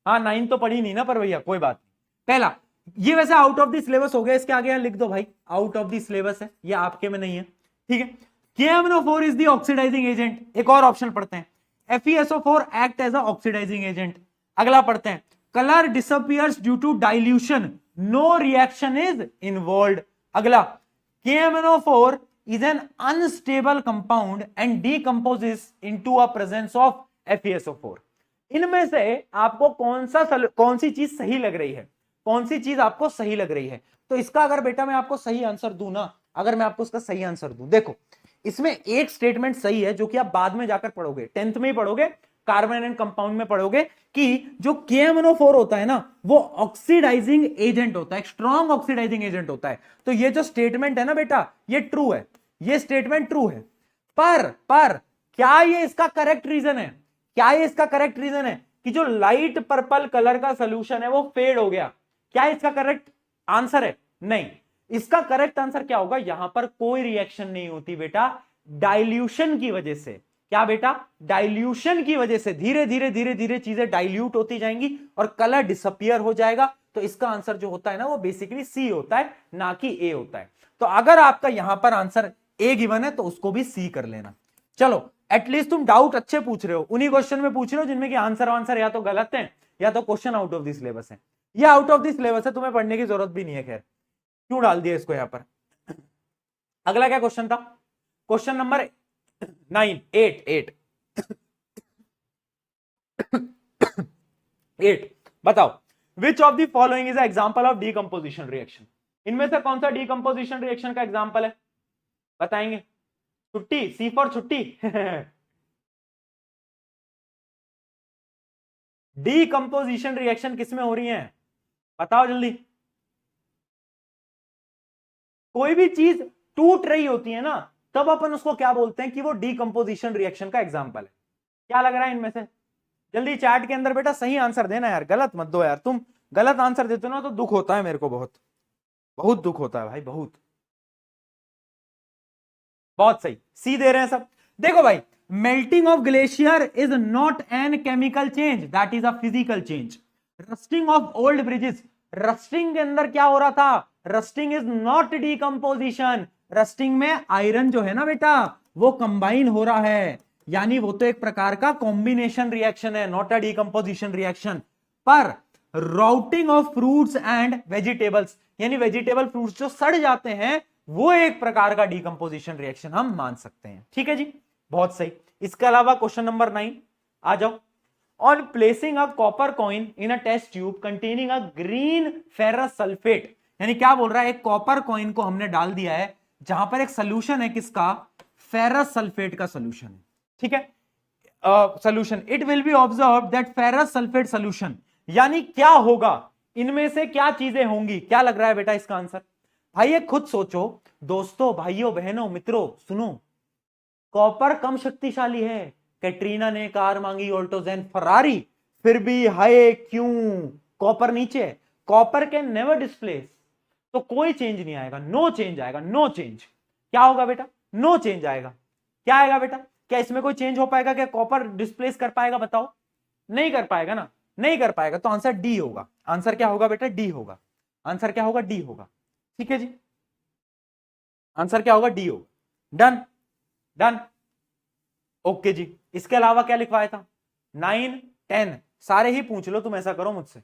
हाँ, 9 तो पढ़ी नहीं ना, पर भैया कोई बात नहीं। पहला, ये वैसे आउट ऑफ द सिलेबस हो गया, इसके आगे लिख दो भाई, आउट ऑफ द सिलेबस है, ये आपके में नहीं है, ठीक है। KMnO4 is the oxidising agent. एक और ऑप्शन पढ़ते हैं, FeSO4 act as a oxidising agent. अगला पढ़ते हैं, colour disappears due to dilution, no reaction is involve. अगला, KMnO4 is an unstable compound and decomposes into a presence of FeSO4। इनमें से आपको कौन सी चीज सही लग रही है? कौन सी चीज आपको सही लग रही है? तो इसका अगर बेटा मैं आपको सही आंसर दूं ना, अगर मैं आपको इसका सही आंसर दूं, देखो इसमें एक स्टेटमेंट सही है जो कि आप बाद में जाकर पढ़ोगे, 10th में ही पढ़ोगे, कार्बन एंड कंपाउंड में पढ़ोगे, कि जो KMnO4 होता है ना, वो ऑक्सीडाइजिंग एजेंट होता है, स्ट्रॉन्ग ऑक्सीडाइजिंग एजेंट होता है। तो ये जो स्टेटमेंट है ना बेटा, ये ट्रू है, ये स्टेटमेंट ट्रू है। पर क्या ये इसका करेक्ट रीजन है? क्या ये इसका करेक्ट रीजन है कि जो लाइट पर्पल कलर का सोल्यूशन है वो फेड हो गया? क्या इसका करेक्ट आंसर है? नहीं। इसका करेक्ट आंसर क्या होगा? यहां पर कोई रिएक्शन नहीं होती बेटा, डाइल्यूशन की वजह से। क्या बेटा? डाइल्यूशन की वजह से धीरे धीरे धीरे धीरे चीजें डाइल्यूट होती जाएंगी और कलर डिसअपियर हो जाएगा। तो इसका आंसर जो होता है ना, वो बेसिकली सी होता है, ना कि ए होता है। तो अगर आपका यहां पर आंसर ए गिवन है तो उसको भी सी कर लेना। चलो, एटलीस्ट तुम डाउट अच्छे पूछ रहे हो, उन्हीं क्वेश्चन में पूछ रहे हो जिनमें कि आंसर या तो गलत है या तो question out of the syllabus है। ये आउट ऑफ द सिलेबस है, तुम्हें पढ़ने की जरूरत भी नहीं है, खैर क्यों डाल दिया इसको यहां पर। अगला क्या क्वेश्चन था? क्वेश्चन नंबर 9, 8 8 बताओ, which of the following is example of decomposition reaction? इनमें से कौन सा डीकंपोजिशन रिएक्शन का एग्जांपल है? बताएंगे? छुट्टी, सी फॉर छुट्टी। डीकंपोजिशन रिएक्शन किसमें हो रही है? बताओ जल्दी। कोई भी चीज टूट रही होती है ना, तब अपन उसको क्या बोलते हैं कि वो डीकंपोजिशन रिएक्शन का एग्जांपल है। क्या लग रहा है इनमें से? जल्दी चैट के अंदर बेटा सही आंसर देना यार, गलत मत दो यार। तुम गलत आंसर देते हो ना तो दुख होता है मेरे को, बहुत बहुत दुख होता है भाई, बहुत। बहुत सही, सी दे रहे हैं सब। देखो भाई, melting of glacier is not an chemical change, that is a physical change. Rusting of old bridges, rusting के अंदर क्या हो रहा था? Rusting is not decomposition. Rusting में आयरन जो है ना बेटा, वो कंबाइन हो रहा है, यानी वो तो एक प्रकार का कॉम्बिनेशन रिएक्शन है, नॉट अ डीकंपोजिशन रिएक्शन। पर routing of fruits and vegetables, यानी वेजिटेबल फ्रूट्स जो सड़ जाते हैं, वो एक प्रकार का डीकंपोजिशन रिएक्शन हम मान सकते हैं। ठीक है जी, बहुत सही। इसके अलावा क्वेश्चन नंबर 9 आ जाओ। On placing a copper coin in a test tube containing a green ferrous sulphate, यानी क्या बोल रहा है? एक कॉपर कॉइन को हमने डाल दिया है जहां पर एक सोल्यूशन है, किसका? फेरस सल्फेट का सोल्यूशन है। ठीक है, solution, it will be observe that ferrous sulphate solution, यानी क्या होगा? इनमें से क्या चीजें होंगी? क्या लग रहा है बेटा इसका आंसर? भाई ये खुद सोचो दोस्तों, भाइयों बहनों मित्रों, सुनो। कॉपर कम शक्तिशाली है, कैटरीना ने कार मांगी ऑल्टोजेन फरारी, फिर भी हाय क्यों कॉपर नीचे है। कॉपर कैन नेवर डिस्प्लेस, तो कोई चेंज नहीं आएगा, नो चेंज आएगा, नो चेंज। क्या होगा बेटा? नो चेंज आएगा। क्या आएगा बेटा? क्या इसमें कोई चेंज हो पाएगा? क्या कॉपर डिस्प्लेस कर पाएगा? बताओ, नहीं कर पाएगा ना, नहीं कर पाएगा, तो आंसर डी होगा। आंसर क्या होगा बेटा? डी होगा। आंसर क्या होगा? डी होगा। ठीक है जी, आंसर क्या होगा? डी होगा। डन, डन, ओके जी। इसके अलावा क्या लिखवाया था? 9, 10 सारे ही पूछ लो, तुम ऐसा करो मुझसे।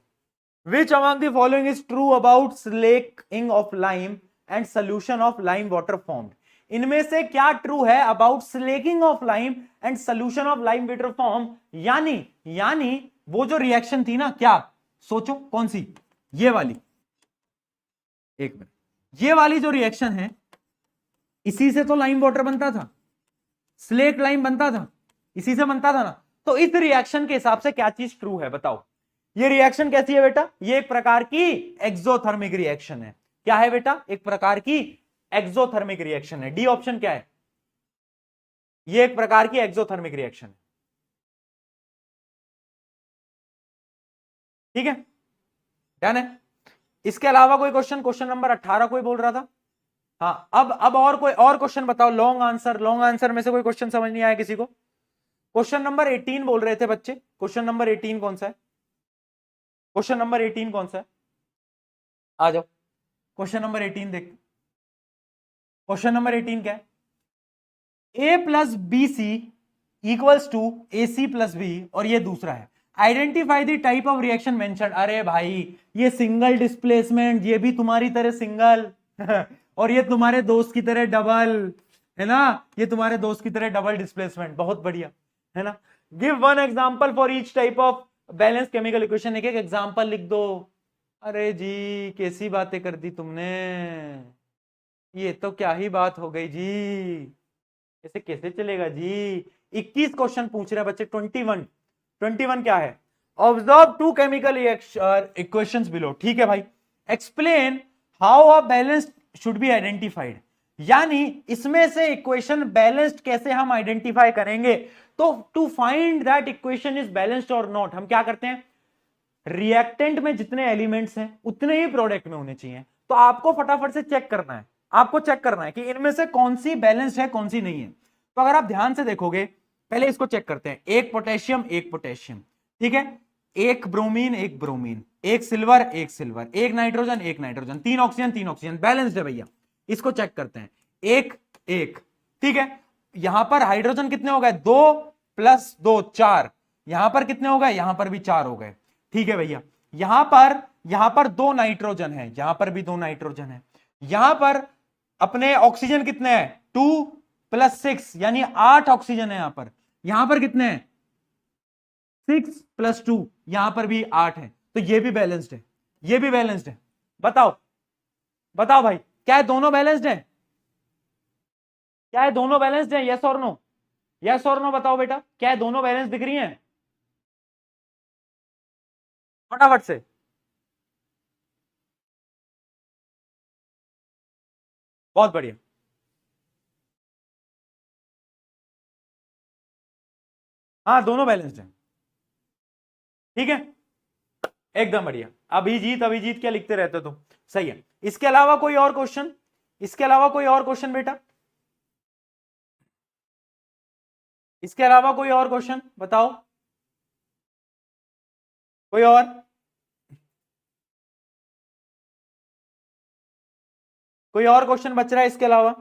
Which among the following is true about slaking of lime and solution of lime water formed? इनमें से क्या ट्रू है about slaking of lime and solution of lime water form? यानी वो जो रिएक्शन थी ना, क्या सोचो कौन सी? ये वाली, एक मिनट, ये वाली जो रिएक्शन है, इसी से तो लाइम वाटर बनता था, स्लेक लाइम बनता था, इसी से बनता था ना। तो इस रिएक्शन के हिसाब से क्या चीज ट्रू है? बताओ। ये रिएक्शन कैसी है बेटा? ये एक प्रकार की एक्सोथर्मिक रिएक्शन है। क्या है बेटा? एक प्रकार की एक्सोथर्मिक रिएक्शन है। डी ऑप्शन क्या है? ये एक प्रकार की एक्सोथर्मिक रिएक्शन है। ठीक है, डन है। इसके अलावा कोई क्वेश्चन? क्वेश्चन नंबर 18 कोई बोल रहा था? हाँ, अब और कोई और क्वेश्चन बताओ। लॉन्ग आंसर में से कोई क्वेश्चन समझ नहीं आया किसी को? क्वेश्चन नंबर 18 बोल रहे थे बच्चे। क्वेश्चन नंबर 18 कौन सा है? क्वेश्चन नंबर 18 कौन सा है? आ जाओ, क्वेश्चन नंबर 18 देख। क्वेश्चन नंबर 18 क्या है? A plus B C equals to A C plus B, और ये दूसरा है identify the type of reaction mention. अरे भाई, ये सिंगल डिस्प्लेसमेंट, ये भी तुम्हारी तरह सिंगल और ये तुम्हारे दोस्त की तरह डबल, है ना? ये तुम्हारे दोस्त की तरह डबल डिस्प्लेसमेंट, बहुत बढ़िया, है ना? Give one example for each type of balance chemical equation, एक एक एग्जांपल लिख दो। अरे जी, कैसी बातें कर दी तुमने, ये तो क्या ही बात हो गई जी, ऐसे कैसे चलेगा जी? 21 क्वेश्चन पूछ रहे हैं बच्चे। 21 क्या है? Observe two chemical equations below. ठीक है भाई, explain how a balanced should be identified, यानी इसमें से इक्वेशन बैलेंस्ड कैसे हम आइडेंटिफाई करेंगे? तो to find that equation is balanced और नॉट, हम क्या करते हैं? रिएक्टेंट में जितने एलिमेंट्स हैं उतने ही प्रोडक्ट में होने चाहिए। तो आपको फटाफट से चेक करना है, आपको चेक करना है कि इनमें से कौन सी बैलेंस्ड है, कौन सी नहीं है। तो अगर आप ध्यान से देखोगे, पहले इसको चेक करते हैं। एक पोटेशियम, एक पोटेशियम, ठीक है, एक ब्रोमीन, एक ब्रोमीन, एक सिल्वर, एक सिल्वर, एक नाइट्रोजन, एक नाइट्रोजन, तीन ऑक्सीजन, तीन ऑक्सीजन, बैलेंस्ड है भैया। इसको चेक करते हैं, एक एक, ठीक है। यहां पर हाइड्रोजन कितने हो गए? 2 + 2 4। यहां पर कितने हो गए? यहां पर भी 4 हो गए। ठीक है भैया, यहां पर 2 नाइट्रोजन है, यहां पर भी 2 नाइट्रोजन है। यहां पर अपने ऑक्सीजन कितने हैं? 2 + 6 यानी 8 ऑक्सीजन है। यहां पर कितने हैं? 6 + 2 = 8 ऑक्सीजन है। यहां पर कितने हैं? 2 + 6 यानी 8 ऑक्सीजन है। यहां पर कितने हैं? 2 + 6 यानी 8 ऑक्सीजन है। यहां पर कितने हैं? 2 + 2 = 4 ऑक्सीजन है। यहां पर कितने हैं? 6 + 2 = 8 ऑक्सीजन है। 6 + 2, यहां पर भी 8 है, तो ये भी बैलेंस्ड है, ये भी बैलेंस्ड है। बताओ बताओ भाई, क्या है दोनों बैलेंस्ड है? क्या है दोनों बैलेंस्ड है? यस और नो, यस और नो बताओ बेटा, क्या है दोनों बैलेंस दिख रही हैं? फटाफट से। बहुत बढ़िया, हाँ दोनों बैलेंस्ड है, ठीक है, एकदम बढ़िया। अभिजीत अभिजीत क्या लिखते रहते हो तुम, सही है। इसके अलावा कोई और क्वेश्चन, इसके अलावा कोई और क्वेश्चन बेटा, इसके अलावा कोई और क्वेश्चन बताओ, कोई और? कोई और क्वेश्चन बच रहा है इसके अलावा?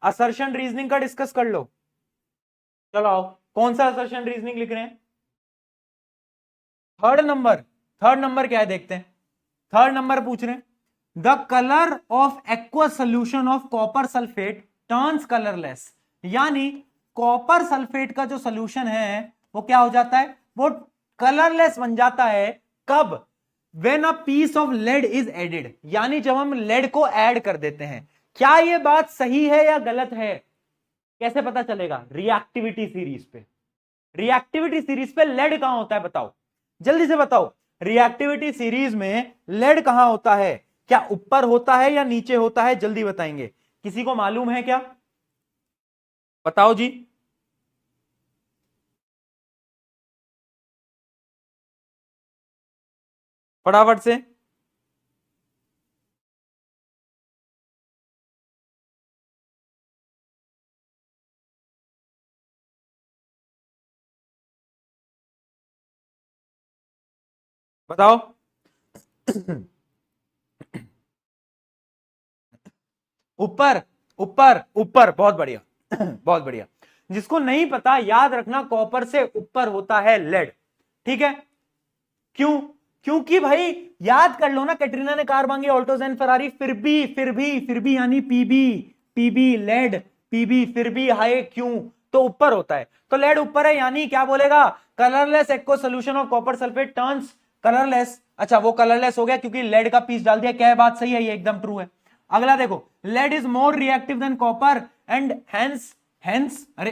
असर्शन रीजनिंग का डिस्कस कर लो, चलो आओ। कौन सा असर्शन रीजनिंग लिख रहे हैं? थर्ड नंबर, थर्ड नंबर क्या है देखते हैं। थर्ड नंबर पूछ रहे हैं, the colour of aqua solution of copper sulphate turns colourless, यानी कॉपर सल्फेट का जो सोल्यूशन है वो क्या हो जाता है, वो कलरलेस बन जाता है। कब? When a piece of lead is added, यानी जब हम लेड को ऐड कर देते हैं। क्या यह बात सही है या गलत है? कैसे पता चलेगा? रिएक्टिविटी सीरीज पे, रिएक्टिविटी सीरीज पे लेड कहां होता है बताओ, जल्दी से बताओ। रिएक्टिविटी सीरीज में लेड कहां होता है? क्या ऊपर होता है या नीचे होता है? जल्दी बताएंगे, किसी को मालूम है क्या? बताओ जी। फटाफट से। बताओ। ऊपर, ऊपर, ऊपर, बहुत बढ़िया। बहुत बढ़िया। जिसको नहीं पता याद रखना, कॉपर से ऊपर होता है लेड, ठीक है। क्यों? क्योंकि भाई याद कर लो ना, कैटरीना ने कार मांगी, ऑल्टोज एंड फरारी, फिर भी यानी पीबी, पीबी लेड, पीबी फिर भी हाई, क्यों? तो ऊपर होता है, तो लेड ऊपर है, यानी क्या बोलेगा? Colourless aqua solution of copper sulphate turns colourless. अच्छा वो कलरलेस हो गया क्योंकि लेड का पीस डाल दिया, क्या है बात सही है, ये एकदम ट्रू है। अगला देखो, lead is more reactive than copper and hence अरे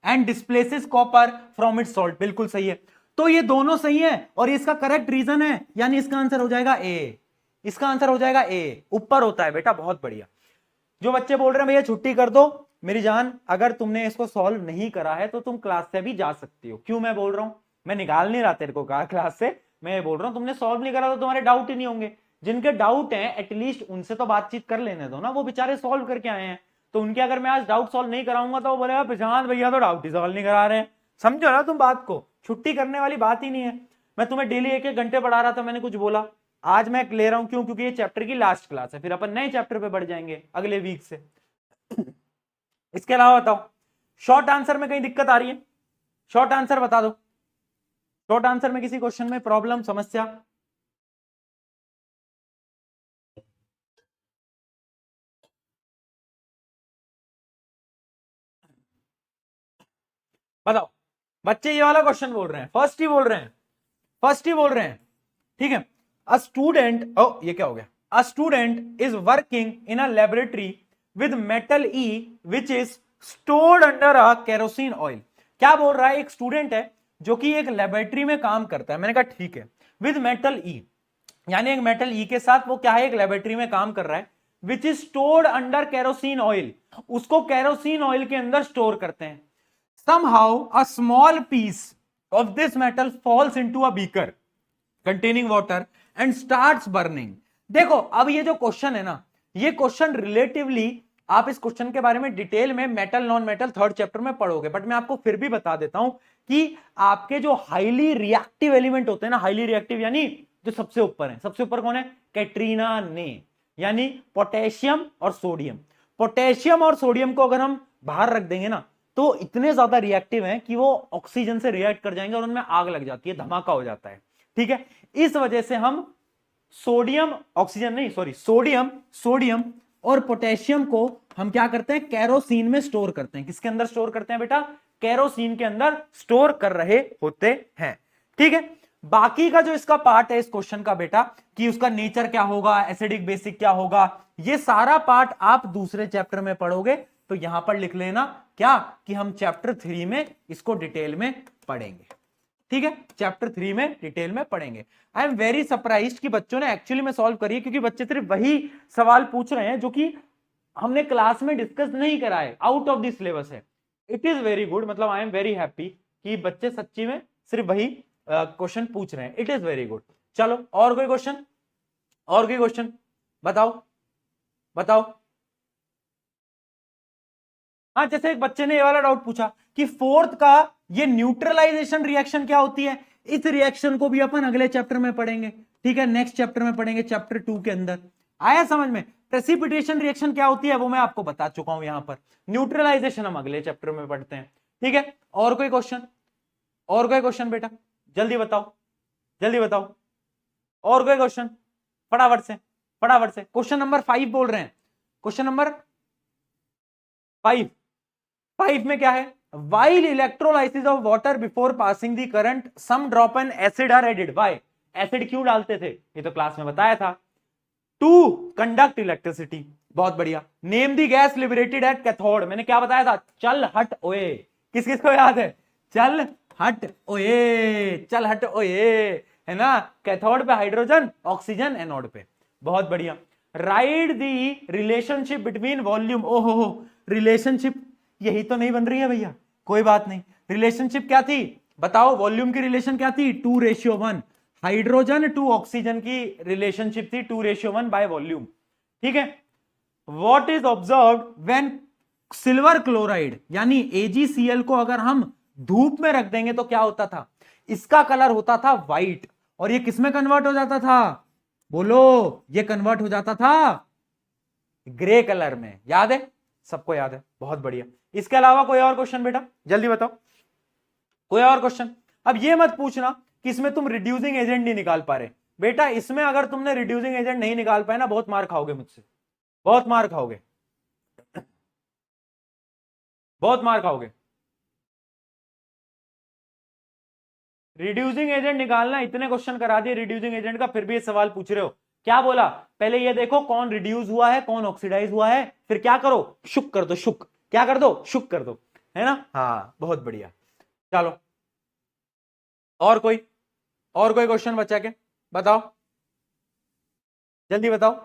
and displaces copper from its salt, बिल्कुल सही है। तो ये दोनों सही है और इसका करेक्ट रीजन है, यानी इसका आंसर हो जाएगा ए, इसका आंसर हो जाएगा ए, ऊपर होता है बेटा, बहुत बढ़िया। जो बच्चे बोल रहे हैं भैया छुट्टी कर दो, मेरी जान अगर तुमने इसको सॉल्व नहीं करा है तो तुम क्लास से भी जा सकती हो। क्यों मैं बोल रहा हूं, मैं निकाल नहीं रहा तेरे को कहा क्लास से, मैं बोल रहा हूं तुमने सॉल्व नहीं करा तो तुम्हारे डाउट ही नहीं होंगे। जिनके डाउट हैं एटलीस्ट उनसे तो बातचीत कर लेने दो ना, वो बेचारे सॉल्व करके आए हैं। तो उनके अगर मैं आज डाउट सॉल्व नहीं कराऊंगा तो वो बोलेगा प्रशांत भैया तो डाउट ही सॉल्व नहीं करा रहे हैं। समझो ना तुम बात को, छुट्टी करने वाली बात ही नहीं है। मैं तुम्हें डेली 1-1 घंटे पढ़ा रहा था, मैंने कुछ बोला? आज मैं ले रहा हूं क्यों? क्योंकि ये चैप्टर की लास्ट क्लास है, फिर अपन नए चैप्टर पे बढ़ जाएंगे अगले वीक से। इसके अलावा बताओ, शॉर्ट आंसर में कहीं दिक्कत आ रही है? शॉर्ट आंसर बता दो, शॉर्ट आंसर में किसी क्वेश्चन में प्रॉब्लम, समस्या? बताओ। बच्चे ये वाला क्वेश्चन बोल रहे हैं, फर्स्ट ही बोल रहे हैं, फर्स्ट ही बोल रहे हैं, ठीक है। अ स्टूडेंट, ओ ये क्या हो गया, a student is working in a laboratory with metal E which is stored under a kerosene oil. क्या बोल रहा है? एक स्टूडेंट है जो कि एक लेबोरेटरी में काम करता है, मैंने कहा ठीक है, विद मेटल ई, यानी एक मेटल ई के साथ वो क्या है, एक लेबोरेटरी में काम कर रहा है, which is stored under kerosene oil, उसको केरोसिन ऑयल के अंदर स्टोर करते हैं। somehow a small piece of this metal falls into a beaker containing water and starts burning। देखो अब ये जो क्वेश्चन है ना, ये क्वेश्चन रिलेटिवली आप इस क्वेश्चन के बारे में डिटेल में metal non metal third chapter में पढ़ोगे, बट मैं आपको फिर भी बता देता हूं कि आपके जो हाईली रिएक्टिव एलिमेंट होते हैं ना, हाईली रिएक्टिव यानी जो सबसे ऊपर है, सबसे ऊपर कौन है? कैटरीना ने, यानी पोटेशियम और सोडियम। पोटेशियम और सोडियम को अगर हम बाहर रख देंगे ना तो इतने ज्यादा रिएक्टिव हैं कि वो ऑक्सीजन से रिएक्ट कर जाएंगे और उनमें आग लग जाती है, धमाका हो जाता है, ठीक है। इस वजह से हम सोडियम, ऑक्सीजन नहीं सॉरी, सोडियम, सोडियम और पोटेशियम को हम क्या करते हैं? केरोसिन में स्टोर करते हैं। किसके अंदर स्टोर करते हैं बेटा? केरोसिन के अंदर स्टोर कर रहे होते हैं। ठीक है, बाकी का जो इसका पार्ट है इस क्वेश्चन का बेटा, कि उसका नेचर क्या होगा, एसिडिक बेसिक क्या होगा, ये सारा पार्ट आप दूसरे चैप्टर में पढ़ोगे। तो यहां पर लिख लेना क्या, कि हम चैप्टर 3 में इसको डिटेल में पढ़ेंगे। ठीक है, चैप्टर 3 में डिटेल में पढ़ेंगे। आई एम वेरी सरप्राइज्ड कि बच्चों ने एक्चुअली में सॉल्व करी है, क्योंकि बच्चे सिर्फ वही सवाल पूछ रहे हैं जो कि हमने क्लास में डिस्कस नहीं करा है, आउट ऑफ द सिलेबस है। इट इज वेरी गुड, मतलब आई एम वेरी हैप्पी कि बच्चे सच्ची में सिर्फ वही क्वेश्चन पूछ रहे हैं। It is very good. चलो और कोई क्वेश्चन, और कोई क्वेश्चन बताओ, बताओ। हाँ, जैसे एक बच्चे ने ये वाला डाउट पूछा कि फोर्थ का ये न्यूट्रलाइजेशन रिएक्शन क्या होती है। इस रिएक्शन को भी अपन अगले चैप्टर में पढ़ेंगे। ठीक है, नेक्स्ट चैप्टर में पढ़ेंगे, चैप्टर 2 के अंदर। आया समझ में? प्रेसिपिटेशन रिएक्शन क्या होती है वो मैं आपको बता चुका हूं यहां पर। न्यूट्रलाइजेशन हम अगले चैप्टर में पढ़ते हैं। ठीक है, और कोई क्वेश्चन, और कोई क्वेश्चन बेटा, जल्दी बताओ, जल्दी बताओ। और कोई क्वेश्चन, फटाफट से, फटाफट से। क्वेश्चन नंबर 5 बोल रहे हैं, क्वेश्चन नंबर 5। 5 में क्या है, while electrolysis of water before passing the current some drop and acid are added। why? Acid क्यों डालते थे, ये तो क्लास में बताया था। To conduct electricity. बहुत बढ़िया। Name the gas liberated at cathode. मैंने क्या बताया था, चल हट ओए। किस किस को याद है, चल हट ओए, चल हट ओए, है ना। कैथोड पे हाइड्रोजन, ऑक्सीजन एनोड पे। बहुत बढ़िया। राइट दी रिलेशनशिप बिटवीन वॉल्यूम। ओहो, रिलेशनशिप यही तो नहीं बन रही है भैया, कोई बात नहीं। रिलेशनशिप क्या थी बताओ, वॉल्यूम की रिलेशन क्या थी, 2:1। हाइड्रोजन टू ऑक्सीजन की रिलेशनशिप थी 2:1 बाय वॉल्यूम। ठीक है। What is observed when silver chloride यानी AgCl को अगर हम धूप में रख देंगे तो क्या होता था, इसका कलर होता था व्हाइट, और ये किस में कन्वर्ट हो जाता था, बोलो, ये कन्वर्ट हो जाता था ग्रे कलर में। याद है, सबको याद है, बहुत बढ़िया। इसके अलावा कोई और क्वेश्चन बेटा, जल्दी बताओ, कोई और क्वेश्चन। अब ये मत पूछना कि इसमें तुम रिड्यूसिंग एजेंट नहीं निकाल पा रहे। बेटा इसमें अगर तुमने रिड्यूसिंग एजेंट नहीं निकाल पाए ना, बहुत मार खाओगे मुझसे, बहुत मार खाओगे, बहुत मार खाओगे। रिड्यूसिंग एजेंट निकालना, इतने क्वेश्चन करा दिए रिड्यूसिंग एजेंट का, फिर भी ये सवाल पूछ रहे हो। क्या बोला, पहले ये देखो कौन रिड्यूस हुआ है, कौन ऑक्सीडाइज हुआ है, फिर क्या करो, शुक कर दो, शुक, क्या कर दो, शुक कर दो, है ना। हाँ, बहुत बढ़िया। चलो और कोई, और कोई क्वेश्चन बचा के बताओ, जल्दी बताओ।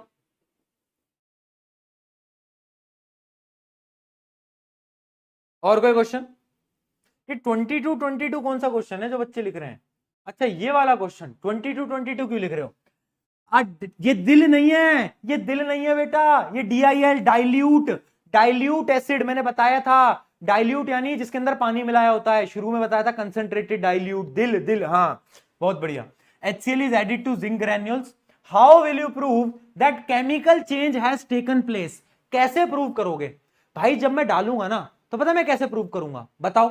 और कोई क्वेश्चन। ये 22 कौन सा क्वेश्चन है जो बच्चे लिख रहे हैं, अच्छा ये वाला क्वेश्चन 22 क्यों लिख रहे हो। ये दिल नहीं है, ये दिल नहीं है बेटा, ये DIL डाइल्यूट, डाइल्यूट एसिड। मैंने बताया था डाइल्यूट यानी जिसके अंदर पानी मिलाया होता है, शुरू में बताया था कंसंट्रेटेड डाइल्यूट। दिल, दिल, हाँ बहुत बढ़िया। HCl is added to zinc granules. How will you prove that chemical change has taken place? कैसे प्रूव करोगे भाई, जब मैं डालूंगा ना तो पता मैं कैसे प्रूव करूंगा, बताओ।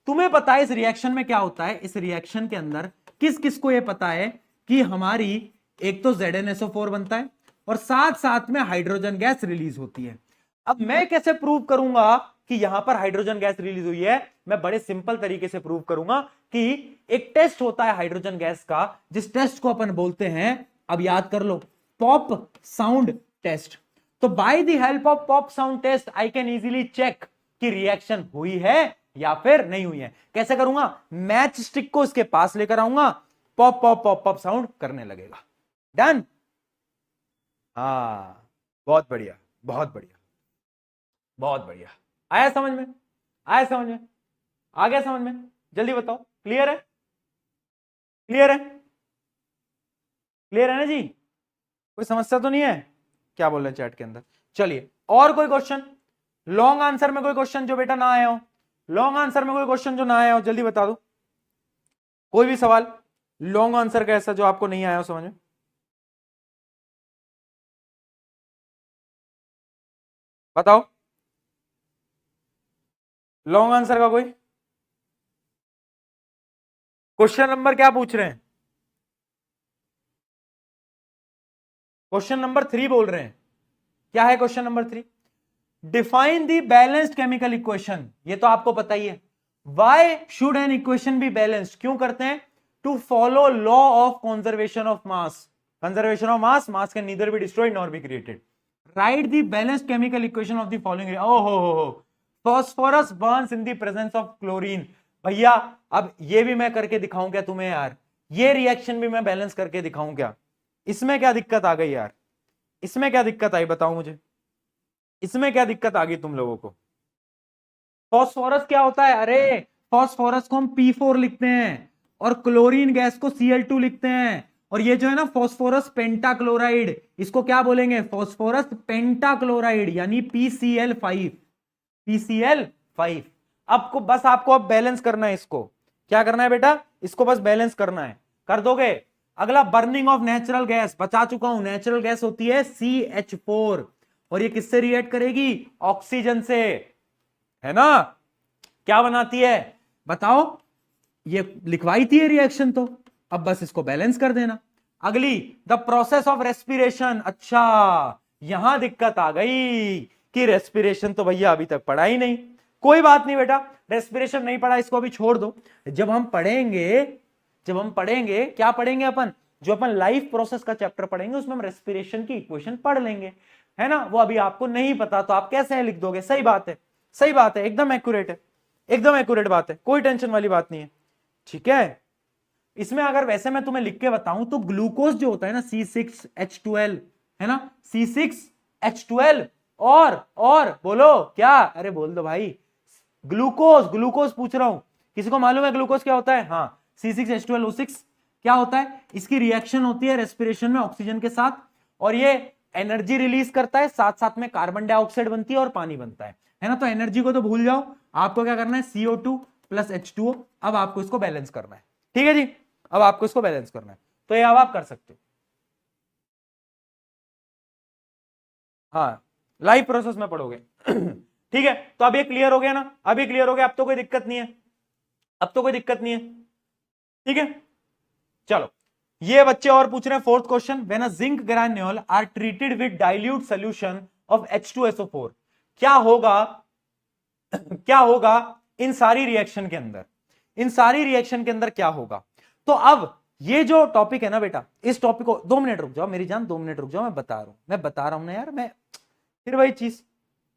तुम्हें पता है इस रिएक्शन में क्या होता है, इस रिएक्शन के अंदर किस किस को यह पता है कि हमारी एक तो ZnSO4 बनता है और साथ साथ में हाइड्रोजन गैस रिलीज होती है। अब मैं कैसे प्रूव करूंगा कि यहां पर हाइड्रोजन गैस रिलीज हुई है, मैं बड़े सिंपल तरीके से प्रूव करूंगा कि एक टेस्ट होता है हाइड्रोजन गैस का, जिस टेस्ट को अपन बोलते हैं, अब याद कर लो, पॉप साउंड टेस्ट। तो by the help of pop sound test I can easily check कि रिएक्शन हुई है या फिर नहीं हुई है। कैसे करूंगा, मैच स्टिक को इसके पास लेकर आऊंगा, pop pop pop pop sound करने लगेगा। डन। हाँ बहुत बढ़िया, बहुत बढ़िया, बहुत बढ़िया। आया समझ में, आया समझ में, आ गया समझ में, जल्दी बताओ। क्लियर है, क्लियर है, क्लियर है ना जी, कोई समस्या तो नहीं है, क्या बोल रहे हैं चैट के अंदर। चलिए और कोई क्वेश्चन, लॉन्ग आंसर में कोई क्वेश्चन जो बेटा ना आया हो, लॉन्ग आंसर में कोई क्वेश्चन जो ना आया हो जल्दी बता दो। कोई भी सवाल लॉन्ग आंसर का ऐसा जो आपको नहीं आया हो समझ में, बताओ। लॉन्ग आंसर का कोई क्वेश्चन नंबर क्या पूछ रहे हैं, क्वेश्चन नंबर 3 बोल रहे हैं। क्या है question number 3, define the balanced chemical equation. ये तो आपको पता ही है, why should an equation be balanced, क्यों करते हैं, to follow law of conservation of mass. Conservation of mass can neither be destroyed nor be created. Write the balanced chemical equation of the following. ओहो, phosphorus burns in the presence of chlorine. भैया अब ये भी मैं करके दिखाऊं क्या तुम्हें यार? ये रिएक्शन भी मैं बैलेंस करके दिखाऊं क्या? इसमें क्या दिक्कत आ गई यार? इसमें क्या दिक्कत आई बताओ मुझे? इसमें क्या दिक्कत आ गई तुम लोगों को? फॉस्फोरस क्या होता है? अरे फॉस्फोरस को हम P4 लिखते हैं और क्लोरीन गैस को Cl2 लिखते हैं. और ये जो है ना फॉस्फोरस पेंटाक्लोराइड, इसको क्या बोलेंगे? फॉस्फोरस पेंटाक्लोराइड यानी PCl5. PCl5. आपको बस आपको बैलेंस करना है इसको. क्या करना है बेटा? इसको बस बैलेंस करना है. कर दोगे? अगला बर्निंग ऑफ नेचुरल गैस. बता चुका हूं, नेचुरल गैस होती है CH4 और ये किससे रिएक्ट करेगी? ऑक्सीजन से, है ना? क्या बनाती है बताओ? ये लिखवाई थी ये रिएक्शन तो. अब बस इसको बैलेंस कर देना. अगली द प्रोसेस ऑफ रेस्पिरेशन. अच्छा यहां दिक्कत आ गई कि रेस्पिरेशन तो भैया अभी तक पढ़ा ही नहीं. कोई बात नहीं बेटा, रेस्पिरेशन नहीं पढ़ा, इसको अभी छोड़ दो. जब हम पढ़ेंगे क्या पढ़ेंगे अपन? जो अपन लाइफ प्रोसेस का चैप्टर पढ़ेंगे उसमें हम रेस्पिरेशन की इक्वेशन पढ़ लेंगे, है ना? वो अभी आपको नहीं पता तो आप कैसे लिख दोगे? सही बात है, सही बात है, एकदम एक्यूरेट है, एकदम एक्यूरेट बात है, कोई टेंशन वाली बात नहीं है. ठीक है. इसमें अगर वैसे मैं तुम्हें लिख के बताऊं तो ग्लूकोज जो होता है ना C6H12, है ना? C6H12 और बोलो क्या? अरे बोल दो भाई. ग्लूकोज पूछ रहा हूं. किसी को मालूम है ग्लूकोज क्या होता है? हाँ, C6H12O6 क्या होता है? इसकी रिएक्शन होती है रेस्पिरेशन में ऑक्सीजन के साथ और ये एनर्जी रिलीज करता है, साथ साथ में कार्बन डाइऑक्साइड बनती है और पानी बनता है ना? तो एनर्जी को तो भूल जाओ, आपको क्या करना है? CO2 plus H2O. अब आपको इसको बैलेंस करना है. ठीक है जी, अब आपको इसको बैलेंस करना है. तो ये अब आप कर सकते हो. हाँ, लाइव प्रोसेस में पढ़ोगे. ठीक है, तो अब ये क्लियर हो गया ना? अब ये क्लियर हो गया, अब तो कोई दिक्कत नहीं है, अब तो कोई दिक्कत नहीं है. ठीक है, चलो ये बच्चे और पूछ रहे हैं. Fourth question, when a zinc granule are treated with dilute solution of H2SO4, क्या होगा? क्या होगा इन सारी रिएक्शन के अंदर? इन सारी रिएक्शन के अंदर क्या होगा? तो अब ये जो टॉपिक है ना बेटा, इस टॉपिक को 2 मिनट रुक जाओ मेरी जान, 2 मिनट रुक जाओ. मैं बता रहा हूं ना यार. मैं फिर वही चीज,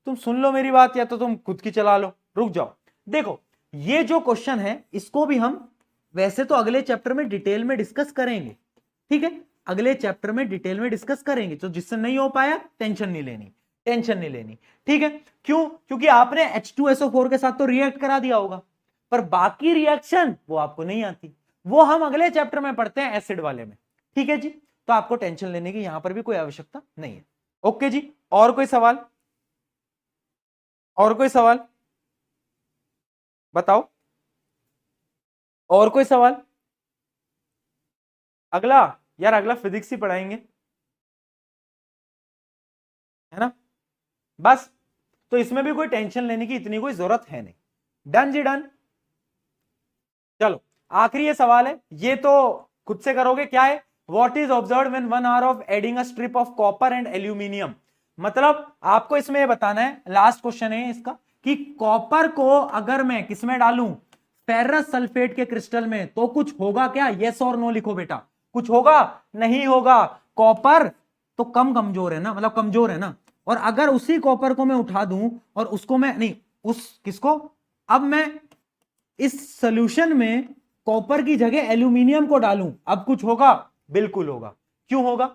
तुम सुन लो मेरी बात या तो तुम खुद की चला लो. रुक जाओ. देखो ये जो क्वेश्चन है इसको भी हम वैसे तो अगले चैप्टर में डिटेल में डिस्कस करेंगे. ठीक है, अगले चैप्टर में डिटेल में डिस्कस करेंगे. तो जिससे नहीं हो पाया टेंशन नहीं लेनी, टेंशन नहीं लेनी. ठीक है, क्यों? क्योंकि आपने H2SO4 के साथ तो रिएक्ट करा दिया होगा, पर बाकी रिएक्शन वो आपको नहीं आती. वो हम अगले चैप्टर में पढ़ते हैं, एसिड वाले में. ठीक है जी, तो आपको टेंशन लेने की यहां पर भी कोई आवश्यकता नहीं है. ओके जी, और कोई सवाल? और कोई सवाल बताओ? और कोई सवाल? अगला यार, अगला फिजिक्स ही पढ़ाएंगे, है ना? बस, तो इसमें भी कोई टेंशन लेने की इतनी कोई जरूरत है नहीं. डन जी, डन. चलो आखिरी ये सवाल है, ये तो खुद से करोगे. क्या है? What is observed when 1 hour of adding a strip of copper and aluminium. मतलब आपको इसमें बताना है, लास्ट क्वेश्चन है इसका, कि कॉपर को अगर मैं किसमें डालूं? फेरस सल्फेट के क्रिस्टल में, तो कुछ होगा क्या? यस और नो लिखो बेटा. कुछ होगा? नहीं होगा. कॉपर तो कमजोर है ना, मतलब कमजोर है ना. और अगर उसी कॉपर को मैं उठा दूं और उसको मैं नहीं, उस किसको, अब मैं इस सॉल्यूशन में कॉपर की जगह एल्यूमिनियम को डालूं, अब कुछ होगा? बिल्कुल होगा. क्यों होगा?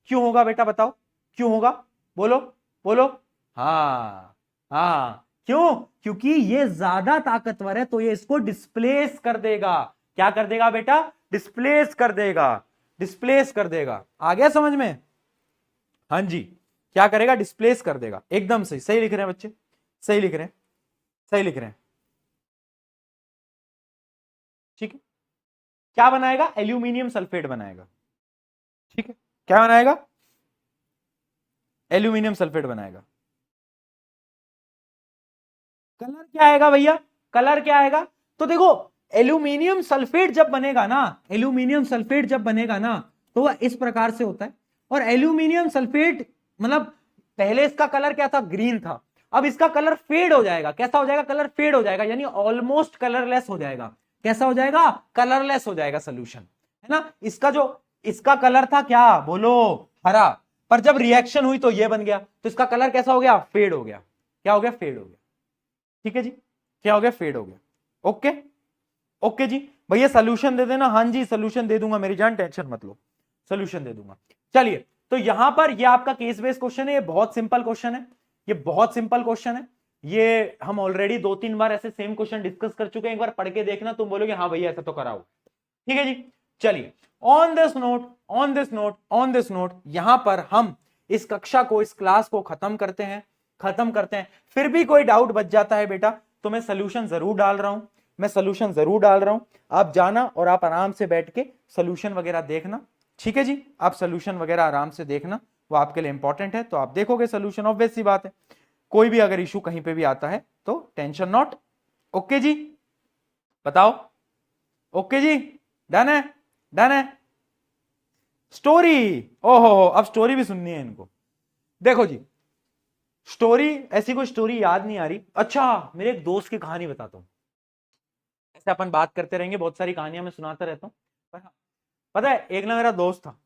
क्यों होगा बेटा बताओ? क्यों होगा? बोलो बोलो. हाँ, क्यों? क्योंकि ये ज्यादा ताकतवर है तो ये इसको डिस्प्लेस कर देगा. क्या कर देगा बेटा? डिस्प्लेस कर देगा, डिस्प्लेस कर देगा. आ गया समझ में? हाँ जी, क्या करेगा? डिस्प्लेस कर देगा. एकदम सही, सही लिख रहे हैं बच्चे, सही लिख रहे हैं, सही लिख रहे हैं. ठीक है, क्या बनाएगा? एल्यूमिनियम सल्फेट बनाएगा. ठीक है, क्या बनाएगा? एल्यूमिनियम सल्फेट बनाएगा. कलर क्या आएगा भैया? कलर क्या आएगा? तो देखो एल्यूमिनियम सल्फेट जब बनेगा ना, एल्यूमिनियम सल्फेट जब बनेगा ना, तो वह इस प्रकार से होता है. और एल्यूमिनियम सल्फेट मतलब पहले इसका कलर क्या था? ग्रीन था. अब इसका कलर फेड हो जाएगा. कैसा हो जाएगा? कलर फेड हो जाएगा, यानी ऑलमोस्ट कलरलेस हो जाएगा. कैसा हो जाएगा, कलरलेस हो जाएगा सोल्यूशन, है ना। इसका कलर था क्या, बोलो, हरा, पर जब रिएक्शन हुई तो ये बन गया, तो इसका कलर कैसा हो गया, फेड हो गया। क्या हो गया, फेड हो गया। ठीक है जी, क्या हो गया, फेड हो गया। ओके ओके जी, भैया सोल्यूशन दे देना। हाँ जी सोल्यूशन दे दूंगा मेरी जान, टेंशन मत लो, सोल्यूशन दे दूंगा। चलिए, तो यहां पर ये आपका केस बेस्ड क्वेश्चन है, ये बहुत सिंपल क्वेश्चन है, ये बहुत सिंपल क्वेश्चन है। ये हम ऑलरेडी 2-3 बार ऐसे सेम क्वेश्चन डिस्कस कर चुके हैं, एक बार पढ़ के देखना, तुम बोलोगे हाँ भैया ऐसा तो कराओ। ठीक है जी, चलिए, on this note, on this note, on this note, यहां पर हम इस कक्षा को, इस क्लास को खत्म करते हैं, खत्म करते हैं। फिर भी कोई डाउट बच जाता है बेटा, तो मैं सोल्यूशन जरूर डाल रहा हूं, मैं सोल्यूशन जरूर डाल रहा हूं, आप जाना और आप आराम से बैठ के सोल्यूशन वगैरह देखना। ठीक है जी, आप सोल्यूशन वगैरह आराम से देखना, वो आपके लिए इंपॉर्टेंट है, तो आप देखोगे सोल्यूशन, ऑब्वियस सी बात है। कोई भी अगर इशू कहीं पे भी आता है तो टेंशन नॉट। ओके जी, बताओ, ओके जी, डन है, डन है। स्टोरी, ओहो, अब स्टोरी भी सुननी है इनको। देखो जी, स्टोरी, ऐसी कोई स्टोरी याद नहीं आ रही। अच्छा, मेरे एक दोस्त की कहानी बताता हूं, ऐसे अपन बात करते रहेंगे, बहुत सारी कहानियां मैं सुनाता रहता हूं, पर हाँ, पता है एक ना मेरा दोस्त था,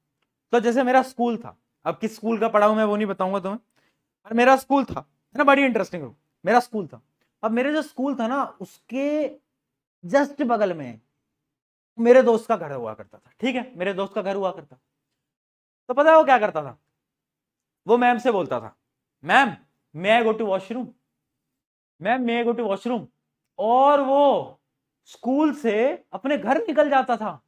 तो जैसे मेरा स्कूल था, अब किस स्कूल का पढ़ा हूं मैं वो नहीं बताऊंगा तुम्हें, पर मेरा स्कूल था, है ना, बड़ी इंटरेस्टिंग, मेरा स्कूल था। अब मेरे जो स्कूल था ना, उसके जस्ट बगल में मेरे दोस्त का घर हुआ करता था। ठीक है, मेरे दोस्त का घर हुआ करता, तो पता है वो क्या करता था, वो मैम से बोलता था, ma'am may I go to washroom, ma'am may I go to washroom, और वो स्कूल से अपने घर निकल जाता था।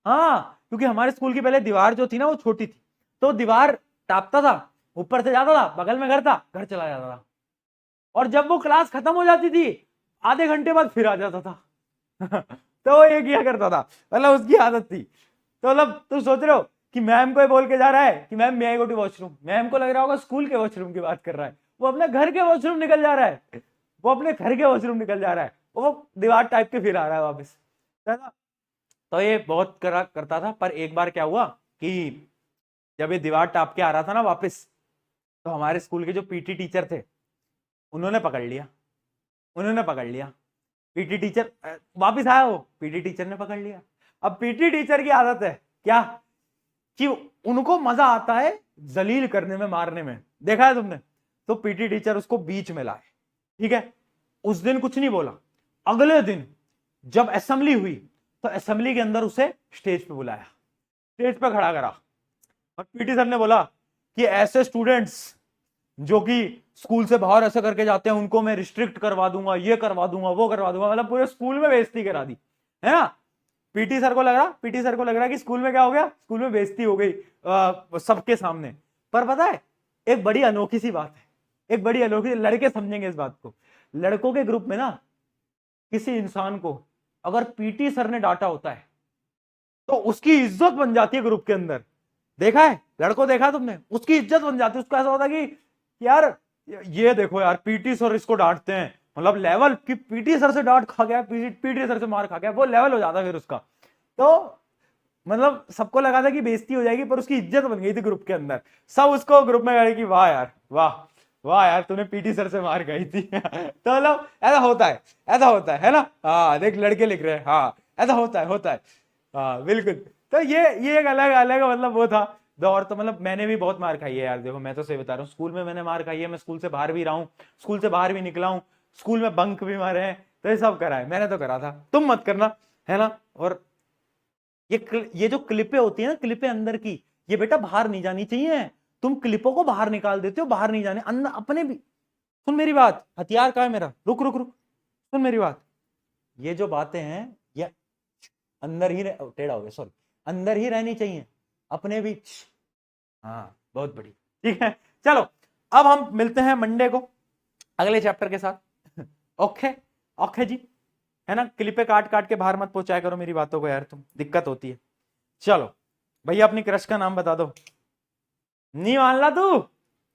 हाँ, क्योंकि हमारे स्कूल की पहले दीवार जो थी ना वो छोटी थी, तो दीवार टापता था, ऊपर से जाता था, बगल में घर था, घर चला जाता था, और जब वो क्लास खत्म हो जाती थी आधे घंटे बाद फिर आ जाता था। तो वो ये किया करता था, मतलब उसकी आदत थी। तो मतलब तुम सोच रहे हो कि मैम को बोल के जा रहा है कि ma'am may I go to washroom, ma'am को लग रहा होगा स्कूल के वॉशरूम की बात कर रहा है, वो अपने घर के वॉशरूम निकल जा रहा है, वो अपने घर के वॉशरूम निकल जा रहा है, वो दीवार टाइप के फिर आ रहा है वापस, है ना। तो ये बहुत करता था, पर एक बार क्या हुआ कि जब ये दीवार टाप के आ रहा था ना वापस, तो हमारे स्कूल के जो पीटी टीचर थे उन्होंने पकड़ लिया, उन्होंने पकड़ लिया, पीटी टीचर वापस आया, वो पीटी टीचर ने पकड़ लिया। अब पीटी टीचर की आदत है क्या, कि उनको मजा आता है जलील करने में, मारने में, देखा है तुमने। तो पीटी टीचर उसको बीच में लाए, ठीक है, उस दिन कुछ नहीं बोला। अगले दिन जब असेंबली हुई तो असेंबली के अंदर उसे स्टेज पे बुलाया, स्टेज पे खड़ा करा, और पीटी सर ने बोला कि ऐसे स्टूडेंट्स जो कि स्कूल से बाहर ऐसे करके जाते हैं उनको मैं रिस्ट्रिक्ट करवा दूंगा, ये करवा दूंगा, वो करवा दूंगा, मतलब पूरे स्कूल में बेइज्जती करा दी, है ना। पीटी सर को लग रहा कि स्कूल में क्या हो गया, स्कूल में बेइज्जती हो गई सबके सामने। पर पता है एक बड़ी अनोखी सी बात है, एक बड़ी अनोखी, लड़के समझेंगे इस बात को, लड़कों के ग्रुप में ना किसी इंसान को अगर पीटी सर ने डांटा होता है तो उसकी इज्जत बन जाती है ग्रुप के अंदर। देखा है, लड़कों देखा तुमने, उसकी इज्जत बन जाती है, उसको ऐसा होता है कि यार ये देखो यार पीटी सर इसको डांटते हैं, मतलब लेवल कि पीटी सर से डांट खा गया, पीटी सर से मार खा गया, वो लेवल हो जाता है फिर उसका। तो मतलब सबको लगा था कि बेइज्जती हो जाएगी, पर उसकी इज्जत बन गई थी ग्रुप के अंदर, सब उसको ग्रुप में कहे कि वाह यार, वाह वाह यार तूने पीटी सर से मार खाई थी। तो मतलब ऐसा होता है, ऐसा होता है ना। हाँ देख लड़के लिख रहे हैं, हाँ ऐसा होता है, होता है, हाँ बिल्कुल। तो ये एक अलग अलग मतलब वो था दौर। तो मतलब मैंने भी बहुत मार खाई है यार, देखो मैं तो सही बता रहा हूँ, स्कूल में मैंने मार खाई है, मैं स्कूल से बाहर भी रहा हूँ, स्कूल से बाहर भी निकला हूँ, स्कूल में बंक भी मारे हैं, तो ये सब करा है, मैंने तो करा था, तुम मत करना, है ना। और ये जो क्लिपें होती है ना, क्लिपें अंदर की, ये बेटा बाहर नहीं जानी चाहिए, तुम क्लिपों को बाहर निकाल देते हो, बाहर नहीं जाने, अंदर अपने भी। सुन मेरी बात, हथियार कहाँ है मेरा, रुक रुक रुक, सुन मेरी बात, ये जो बातें हैं ये अंदर ही टेढ़ा हो गया, सॉरी, अंदर ही रहनी चाहिए अपने बीच। हाँ बहुत बड़ी, ठीक है। चलो अब हम मिलते हैं मंडे को अगले चैप्टर के साथ। ओके ओके जी, है ना। क्लिपे काट काट के बाहर मत पहुंचाया करो मेरी बातों को यार, तुम दिक्कत होती है। चलो भैया अपनी क्रश का नाम बता दो, नहीं मान ला तू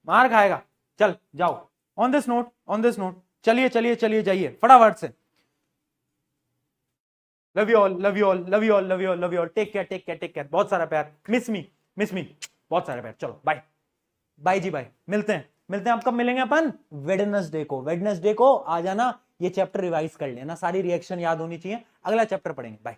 मार खाएगा, चल जाओ। On this note, on this note, चलिए चलिए चलिए जाइए फटाफट से। Love you all, love you all, love you all, love you all, love you all, take care take care take care, बहुत सारा प्यार, मिस मी, मिस मी, बहुत सारा प्यार। चलो बाय बाय जी, बाय, मिलते हैं, मिलते हैं। आप कब मिलेंगे अपन, वेडनेसडे को, वेडनेसडे को आ जाना, ये चैप्टर रिवाइज कर लेना, सारी रिएक्शन याद होनी चाहिए। अगला चैप्टर पढ़ेंगे, बाय।